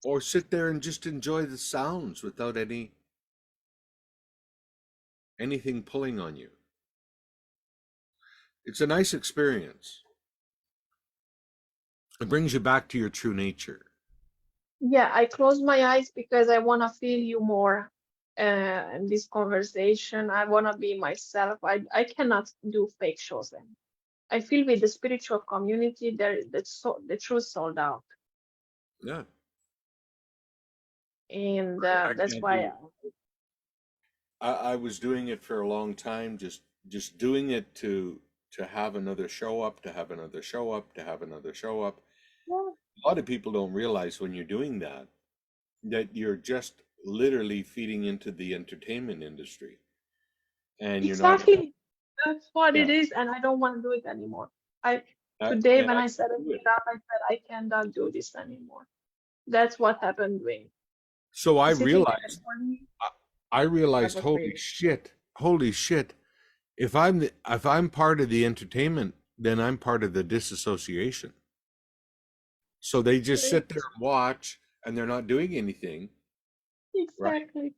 Or sit there and just enjoy the sounds without anything pulling on you. It's a nice experience. It brings you back to your true nature. Yeah, I close my eyes because I want to feel you more in this conversation. I want to be myself. I cannot do fake shows. And I feel with the spiritual community, the truth sold out. Yeah. And I that's can't why, do I was doing it for a long time, just doing it to have another show up, to have another show up, to have another show up. yeah, A lot of people don't realize when you're doing that that you're just literally feeding into the entertainment industry, and you're not. exactly. That's what it Yeah. is. And I don't want to do it anymore. I I, Today and when I I said do it it. up, I said I cannot do this anymore. That's what happened, Dwayne. So I Sitting in the realized corner, I I realized was holy crazy. shit, holy shit. If I'm part of the entertainment, then I'm part of the disassociation. So they just sit there and watch and they're not doing anything, right? Exactly.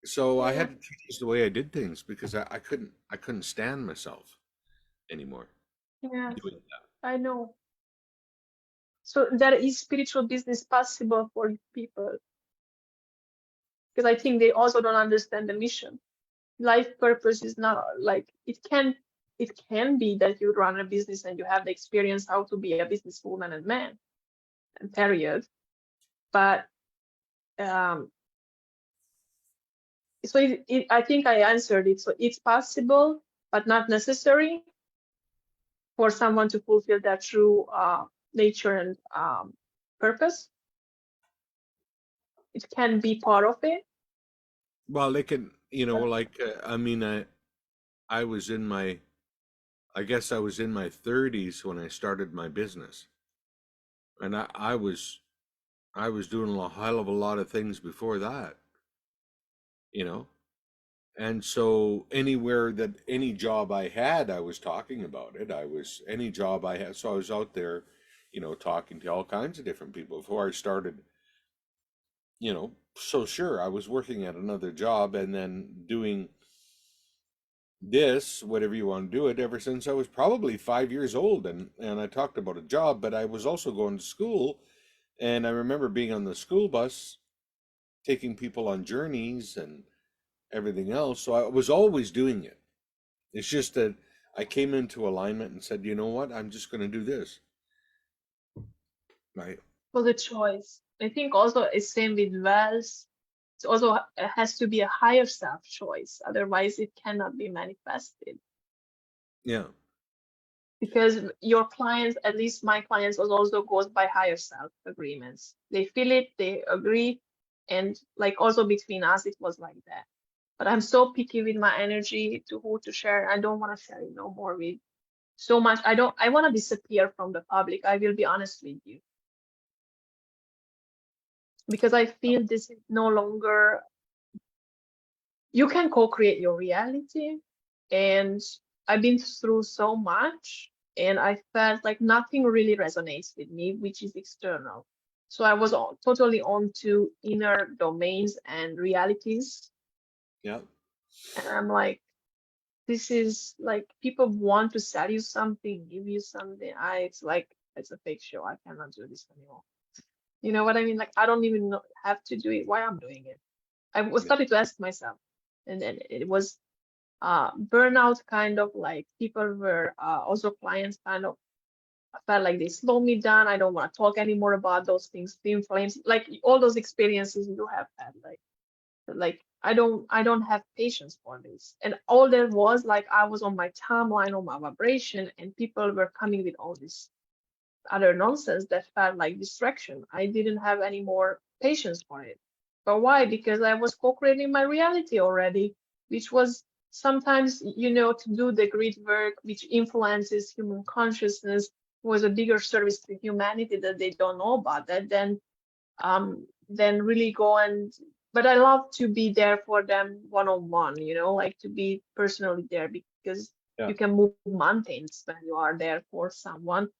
So I Yeah. had to change the way I did things because I couldn't stand myself anymore Yes. doing that. I know. So there is spiritual business possible for people because I think they also don't understand the mission. Life purpose is not like it can be that you run a business and you have the experience how to be a businesswoman and man and period. But um so I think I answered it. So it's possible, but not necessary for someone to fulfill their true nature and purpose. It can be part of it. Well, they can, But like I was in my I guess I was in my 30s when I started my business. And I was doing a hell of a lot of things before that, you know. And so anywhere that any job I had, I was talking about it. I was any job I had. So I was out there, talking to all kinds of different people before I started, So sure, I was working at another job and then doing this, whatever you want to do it, ever since I was probably 5 years old. And I talked about a job, but I was also going to school. And I remember being on the school bus, taking people on journeys and everything else. So I was always doing it. It's just that I came into alignment and said, you know what, I'm just going to do this. Right. for the choice, I think also it's same with wealth. It's also it has to be a higher self choice. Otherwise, it cannot be manifested. Yeah. Because your clients, at least my clients, also goes by higher self agreements. They feel it, they agree, and like also between us, it was like that. But I'm so picky with my energy to who to share. I don't want to share it no more with so much. I want to disappear from the public. I will be honest with you. because I feel this is no longer, you can co-create your reality. And I've been through so much, and I felt like nothing really resonates with me, which is external. So I was totally on to inner domains and realities. Yeah. And I'm like, this is like people want to sell you something, give you something. It's like, it's a fake show. I cannot do this anymore. You know what I mean? Like, I don't even know, have to do it. Why I'm doing it. I was Yeah. started to ask myself, and then it was burnout, kind of like people were also clients kind of felt like they slow me down. I don't want to talk anymore about those things, thin flames, like all those experiences you have had, like I don't have patience for this. And all there was, like, I was on my timeline, on my vibration, and people were coming with all this other nonsense that felt like distraction. I didn't have any more patience for it. But why? Because I was co-creating my reality already, which was sometimes, to do the grid work, which influences human consciousness, was a bigger service to humanity that they don't know about that than really go and. But I love to be there for them one-on-one, like to be personally there, because Yeah. you can move mountains when you are there for someone,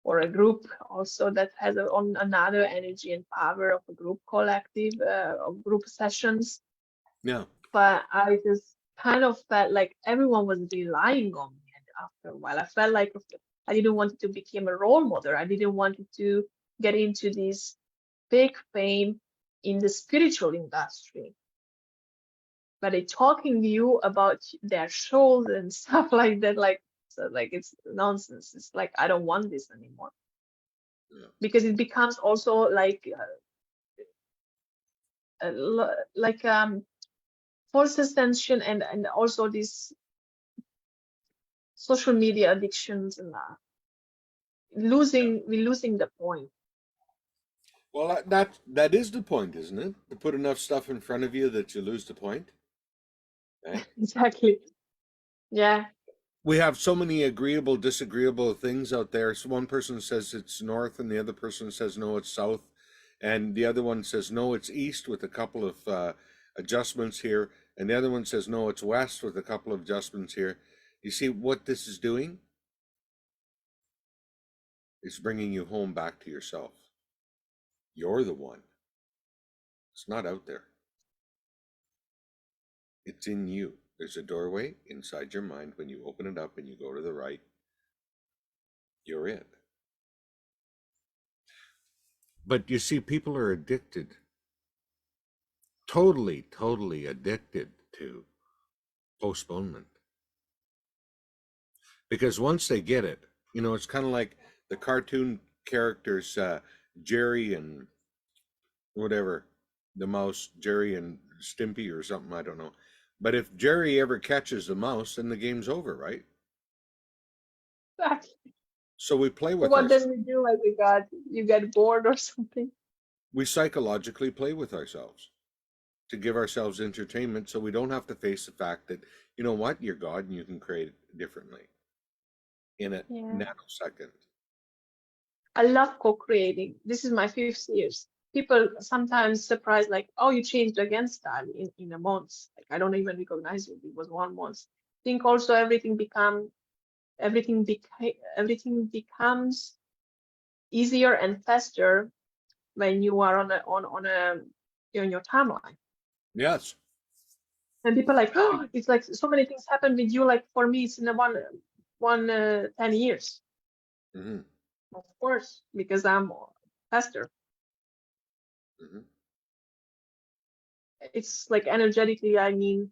or a group also that has on another energy and power of a group collective, of group sessions. Yeah. But I just kind of felt like everyone was relying on me. And after a while, I felt like I didn't want to become a role model. I didn't want to get into this big fame in the spiritual industry. But they talking to you about their shows and stuff like that, like, so like it's nonsense. It's like I don't want this anymore, Yeah. because it becomes also like like false ascension, and also these social media addictions, and we're losing the point. Well, that is the point, isn't it? To put enough stuff in front of you that you lose the point. Okay. Exactly. Yeah. We have so many agreeable, disagreeable things out there. So one person says it's north, and the other person says no, it's south, and the other one says no, it's east with a couple of adjustments here, and the other one says no, it's west with a couple of adjustments here. You see what this is doing? It's bringing you home back to yourself. You're the one. It's not out there. It's in you. There's a doorway inside your mind. When you open it up and you go to the right, you're it. But you see, people are addicted, totally, totally addicted to postponement. Because once they get it, it's kind of like the cartoon characters, Jerry and whatever, the mouse, Jerry and Stimpy or something, I don't know. But if Jerry ever catches the mouse, then the game's over, right? Exactly. So we play So with what then ourselves. we do? Like, you get bored or something. We psychologically play with ourselves to give ourselves entertainment so we don't have to face the fact that, you know what, you're God and you can create it differently in a Yeah. nanosecond. I love co-creating. This is my 5th years. People sometimes surprised, like, oh, you changed again style in a month. Like, I don't even recognize it. It was 1 month. Think also everything becomes easier and faster when you are on your timeline. Yes. And people like, oh, it's like so many things happen with you. Like for me, it's in a one 10 years, Hmm. of course, because I'm faster. Hmm. It's like energetically, I mean,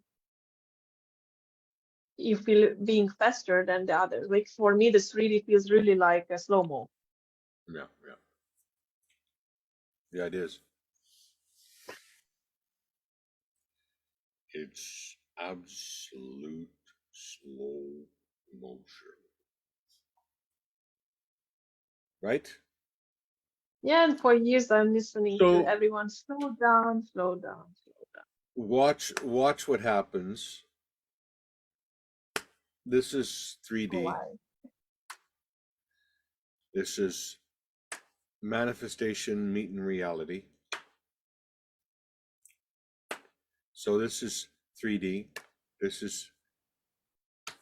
you feel being faster than the others. Like for me, this really feels really like a slow-mo. Yeah, yeah. Yeah, it is. It's absolute slow motion. Right? Yeah, and for years I'm listening to So everyone, slow down, slow down, slow down. watch what happens. This is 3D. Why? This is manifestation meeting reality. So this is 3D. This is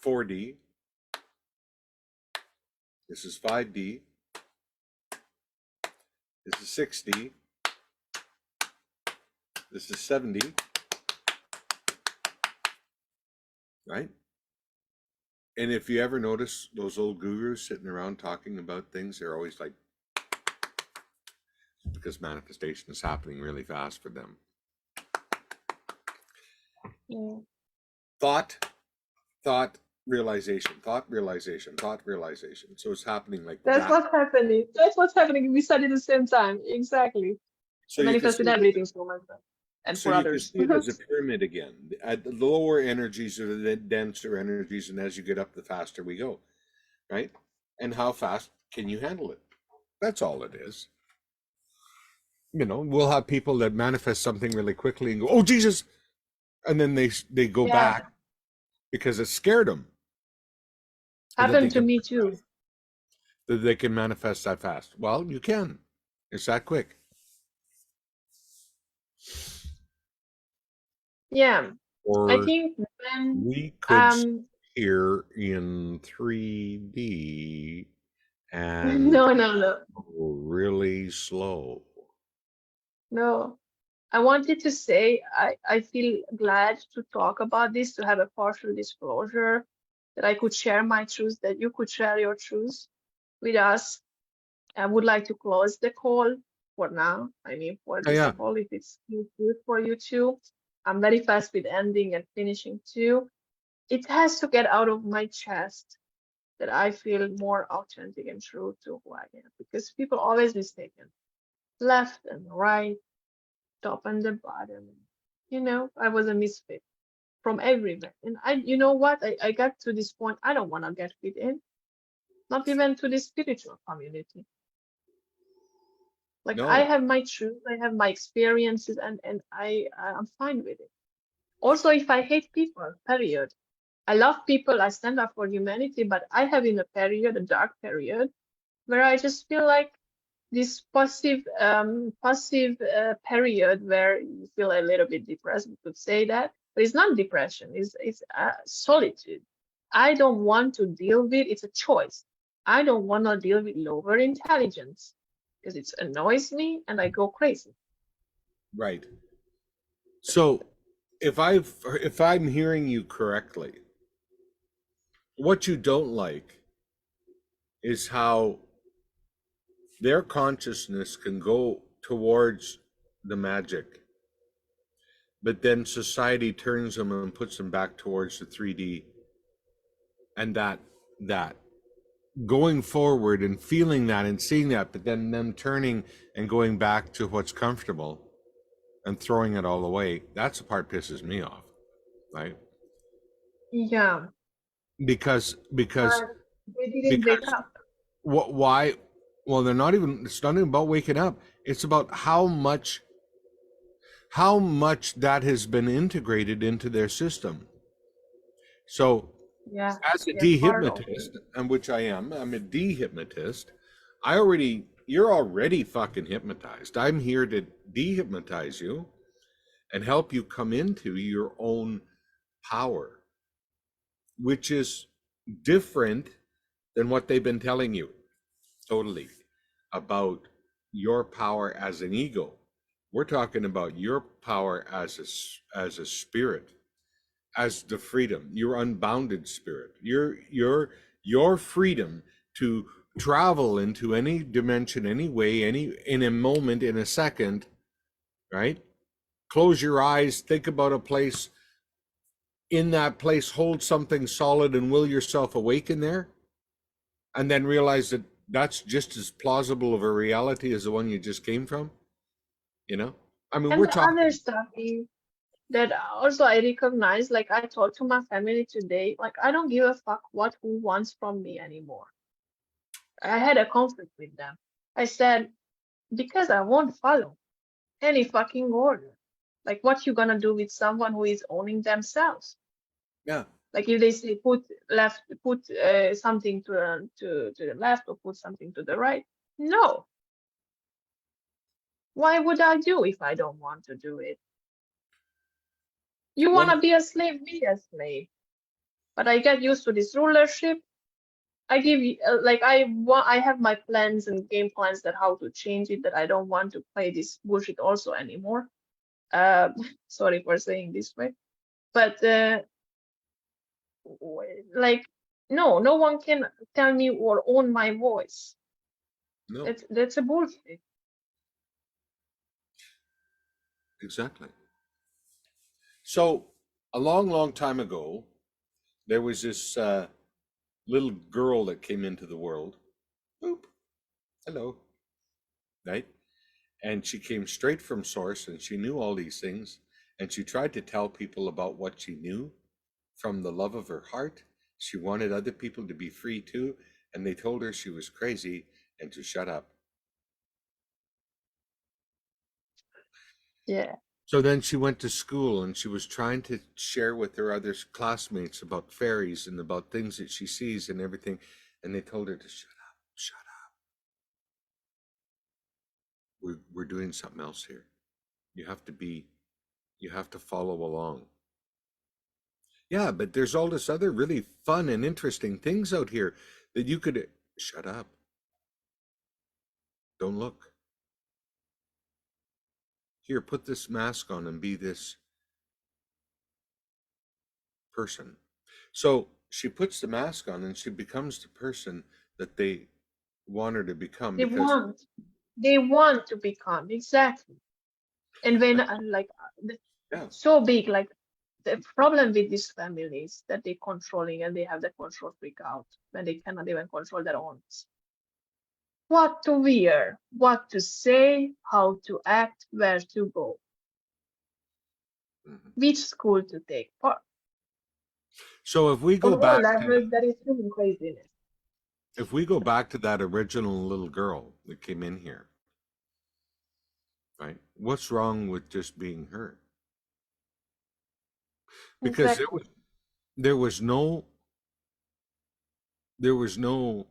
4D. This is 5D. This is 6D. This is 7D. Right? And if you ever notice those old gurus sitting around talking about things, they're always like, because manifestation is happening really fast for them. Yeah. Thought, realization, thought, realization, thought, realization. So it's happening like That's that. what's happening. That's what's happening. We said it at the same time. Exactly. So I you can manifested see, everything for myself and so for you can others. see it as a pyramid again. At the lower energies are the denser energies, and as you get up, the faster we go, right? And how fast can you handle it? That's all it is. You know, we'll have people that manifest something really quickly and go, "Oh Jesus," and then they go Yeah, back because it scared them. happened to me too. That they can manifest that fast. Well, you can. It's that quick. Yeah, I Or think when we could here in 3D and no. go really slow. No, I wanted to say I feel glad to talk about this, to have a partial disclosure, that I could share my truth, that you could share your truth with us. I would like to close the call for now. I mean, for Oh, this yeah. call, if it's good for you too. I'm very fast with ending and finishing too. It has to get out of my chest that I feel more authentic and true to who I am, because people always mistaken left and right, top and the bottom. You know, I was a misfit from everywhere. And you know what? I got to this point, I don't want to get fit in, not even to the spiritual community. Like I No. have my truth, I have my experiences, and I'm fine with it. Also, if I hate people, period. I love people, I stand up for humanity, but I have in a period, a dark period, where I just feel like this passive period where you feel a little bit depressed, we could say that, but it's not depression, it's solitude. I don't want to deal with, it's a choice. I don't want to deal with lower intelligence because it annoys me and I go crazy. Right. So if I'm hearing you correctly, what you don't like is how their consciousness can go towards the magic, but then society turns them and puts them back towards the 3D, and that going forward and feeling that and seeing that, but then them turning and going back to what's comfortable and throwing it all away. That's the part pisses me off, right? Yeah, Because because but they didn't wake because up. what why well they're not even it's not even about waking up. It's about how much that has been integrated into their system. So Yeah, as a they're part of dehypnotist, it. and which I'm a dehypnotist. You're already fucking hypnotized. I'm here to dehypnotize you and help you come into your own power, which is different than what they've been telling you. Totally. About your power as an ego. We're talking about your power as a spirit, as the freedom, your unbounded spirit, your freedom to travel into any dimension, any way, any in a moment, in a second, right? Close your eyes, think about a place, in that place hold something solid and will yourself awaken there, and then realize that that's just as plausible of a reality as the one you just came from, you know? I mean, And we're the other talking. stuff is that also I recognize, like I told to my family today, like I don't give a fuck what who wants from me anymore. I had a conflict with them. I said, because I won't follow any fucking order. Like what you gonna do with someone who is owning themselves? Yeah. Like if they say put something to the left or put something to the right. No. Why would I do if I don't want to do it? You want One, to be a slave, be a slave. But I get used to this rulership. I give you like I have my plans and game plans that how to change it, that I don't want to play this bullshit also anymore. Uh, sorry for saying this way, but like no one can tell me or own my voice. no, That's a bullshit. exactly. So a long, long time ago, there was this little girl that came into the world. Boop, hello, right? And she came straight from source, and she knew all these things, and she tried to tell people about what she knew from the love of her heart. She wanted other people to be free too, and they told her she was crazy and to shut up. Yeah, So then she went to school and she was trying to share with her other classmates about fairies and about things that she sees and everything. And they told her to shut up, shut up. We're doing something else here. You have to be, you have to follow along. Yeah, but there's all this other really fun and interesting things out here that you could shut up. Don't look. Here, put this mask on and be this person. So she puts the mask on and she becomes the person that they want her to become they because want they want to become exactly. And when like yeah, so big, like the problem with these families that they're controlling and they have the control freak out when they cannot even control their own. What to wear, what to say, how to act, where to go, mhm. which school to take part. So if we On go all back to levels, there is human craziness. that original little girl that came in here, right? What's wrong with just being her? Because Exactly. there was no there was no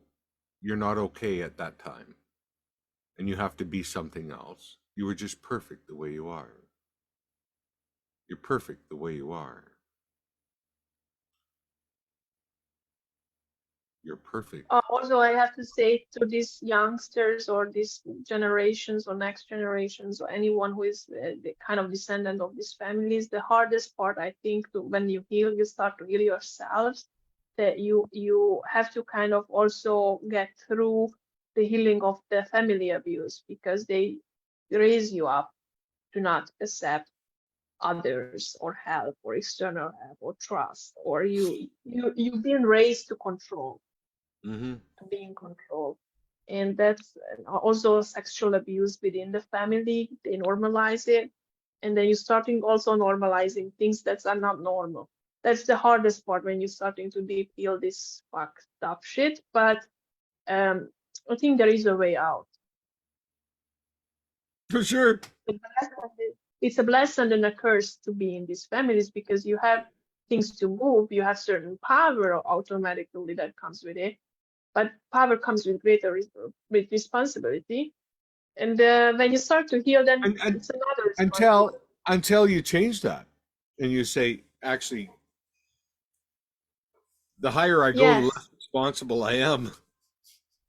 you're not okay at that time and you have to be something else. You were just perfect the way you are. You're perfect the way you are. You're perfect. Also, I have to say to these youngsters or these generations or next generations or anyone who is the kind of descendant of these families, the hardest part, I think, to when you heal, you start to heal yourselves. That you have to kind of also get through the healing of the family abuse because they raise you up to not accept others or help or external help or trust, or you've been raised to control, Mm-hmm. to be in control. And that's also sexual abuse within the family. They normalize it. And then you're starting also normalizing things that are not normal. That's the hardest part when you're starting to deep heal this fucked up shit. But um, I think there is a way out. For sure. It's a blessing and a curse to be in these families because you have things to move, you have certain power automatically that comes with it, but power comes with greater with responsibility. And when you start to heal, then And it's another until responsibility. you change that and you say, actually, the higher I go, the Yes. less responsible I am.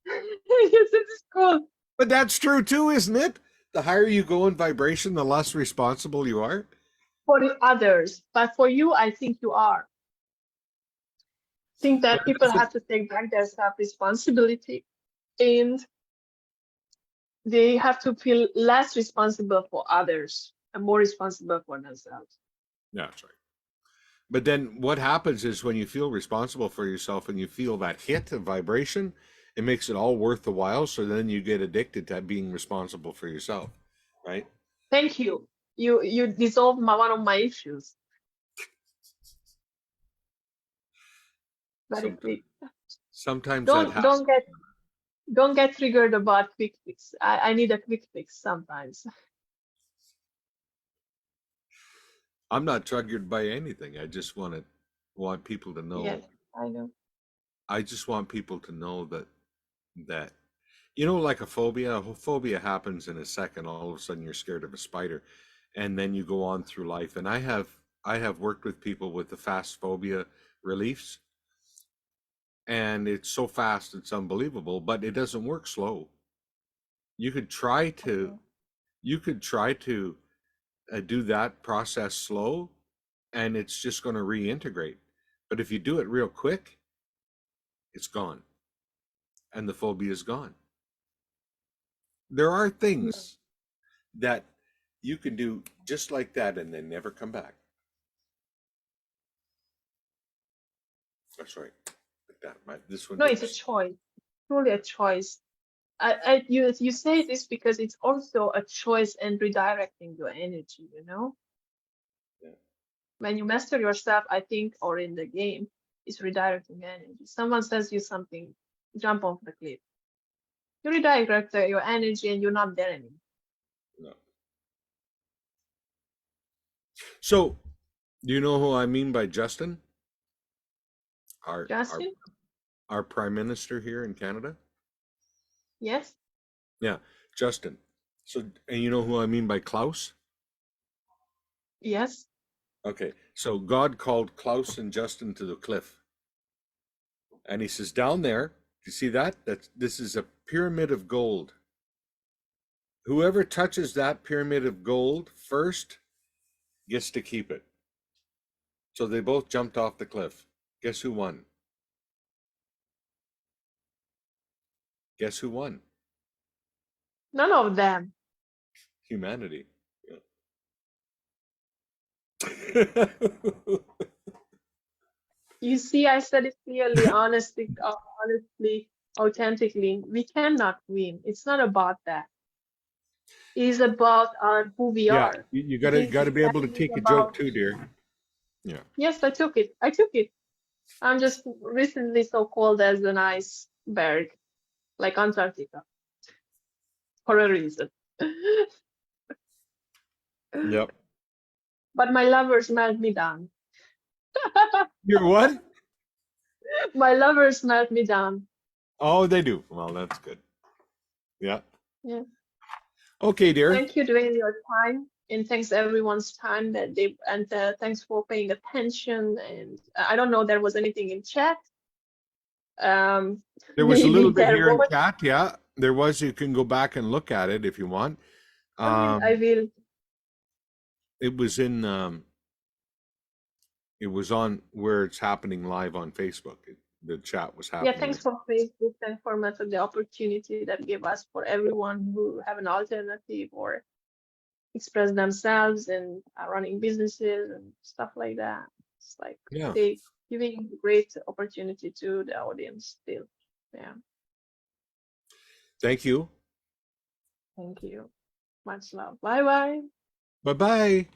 Yes, this is cool But that's true too, isn't it? The higher you go in vibration, the less responsible you are. for the others, but for you, I think you are. Think But that it people doesn't, have to take back their self responsibility and they have to feel less responsible for others and more responsible for themselves. yeah, that's right. But then what happens is when you feel responsible for yourself and you feel that hit of vibration, it makes it all worth the while. So then you get addicted to being responsible for yourself, right? Thank you. You dissolved one of my issues very Sometimes, quick. sometimes that Don't has. don't get don't get triggered about quick fix. I need a quick fix sometimes. I'm not triggered by anything. I just want people to Yes, know. I know. I just want people to know that like a phobia happens in a second. All of a sudden, you're scared of a spider, and then you go on through life. And I have I have worked with people with the fast phobia reliefs, and it's so fast, it's unbelievable, but it doesn't work slow. You could try to, Okay. you could try to do that process slow, and it's just going to reintegrate. But if you do it real quick, it's gone, and the phobia is gone. There are Yeah. things that you can do just like that and then never come back. That's right. Like that. This one No, it's a didn't. choice. Truly a choice. You say this because it's also a choice in redirecting your energy, you know? Yeah. When you master yourself, I think, or in the game, it's redirecting energy. Someone says you something, jump off the cliff. You redirect your energy and you're not there anymore. No. So, do you know who I mean by Justin? Our our Justin? our prime minister here in Canada? Yes? Yeah, Justin. So, and you know who I mean by Klaus? Yes? Okay. So God called Klaus and Justin to the cliff. And he says, down there, do you see that? This is a pyramid of gold. Whoever touches that pyramid of gold first gets to keep it. So they both jumped off the cliff. Guess who won? Guess who won? None of them. Humanity. Yeah. You see, I said it clearly, honestly, authentically. We cannot win. It's not about that. It is about who we Yeah, are. you It gotta is, be able to it is take a joke about, too, dear. Yeah. yes, I took it. I took it. I'm just recently so cold as an iceberg, like Antarctica, for a reason. Yep. But my lovers melt me down. You're what? My lovers melt me down. Oh, they do. Well, that's good. Yeah. Yeah. Okay, dear. Thank you, Dwayne, your time, and thanks everyone's time that they and thanks for paying attention. And I don't know there was anything in chat. There was a little Maybe bit there here in was. chat. Yeah, there was. You can go back and look at it if you want. I will. I will. It was in. It was on where it's happening live on Facebook. The chat was Yeah. happening. Thanks for Facebook and for Meta the opportunity that gave us for everyone who have an alternative or express themselves and are running businesses and stuff like that. It's like Yeah. they giving great opportunity to the audience still. Yeah. Thank you. Thank you. Much love. Bye bye. Bye bye.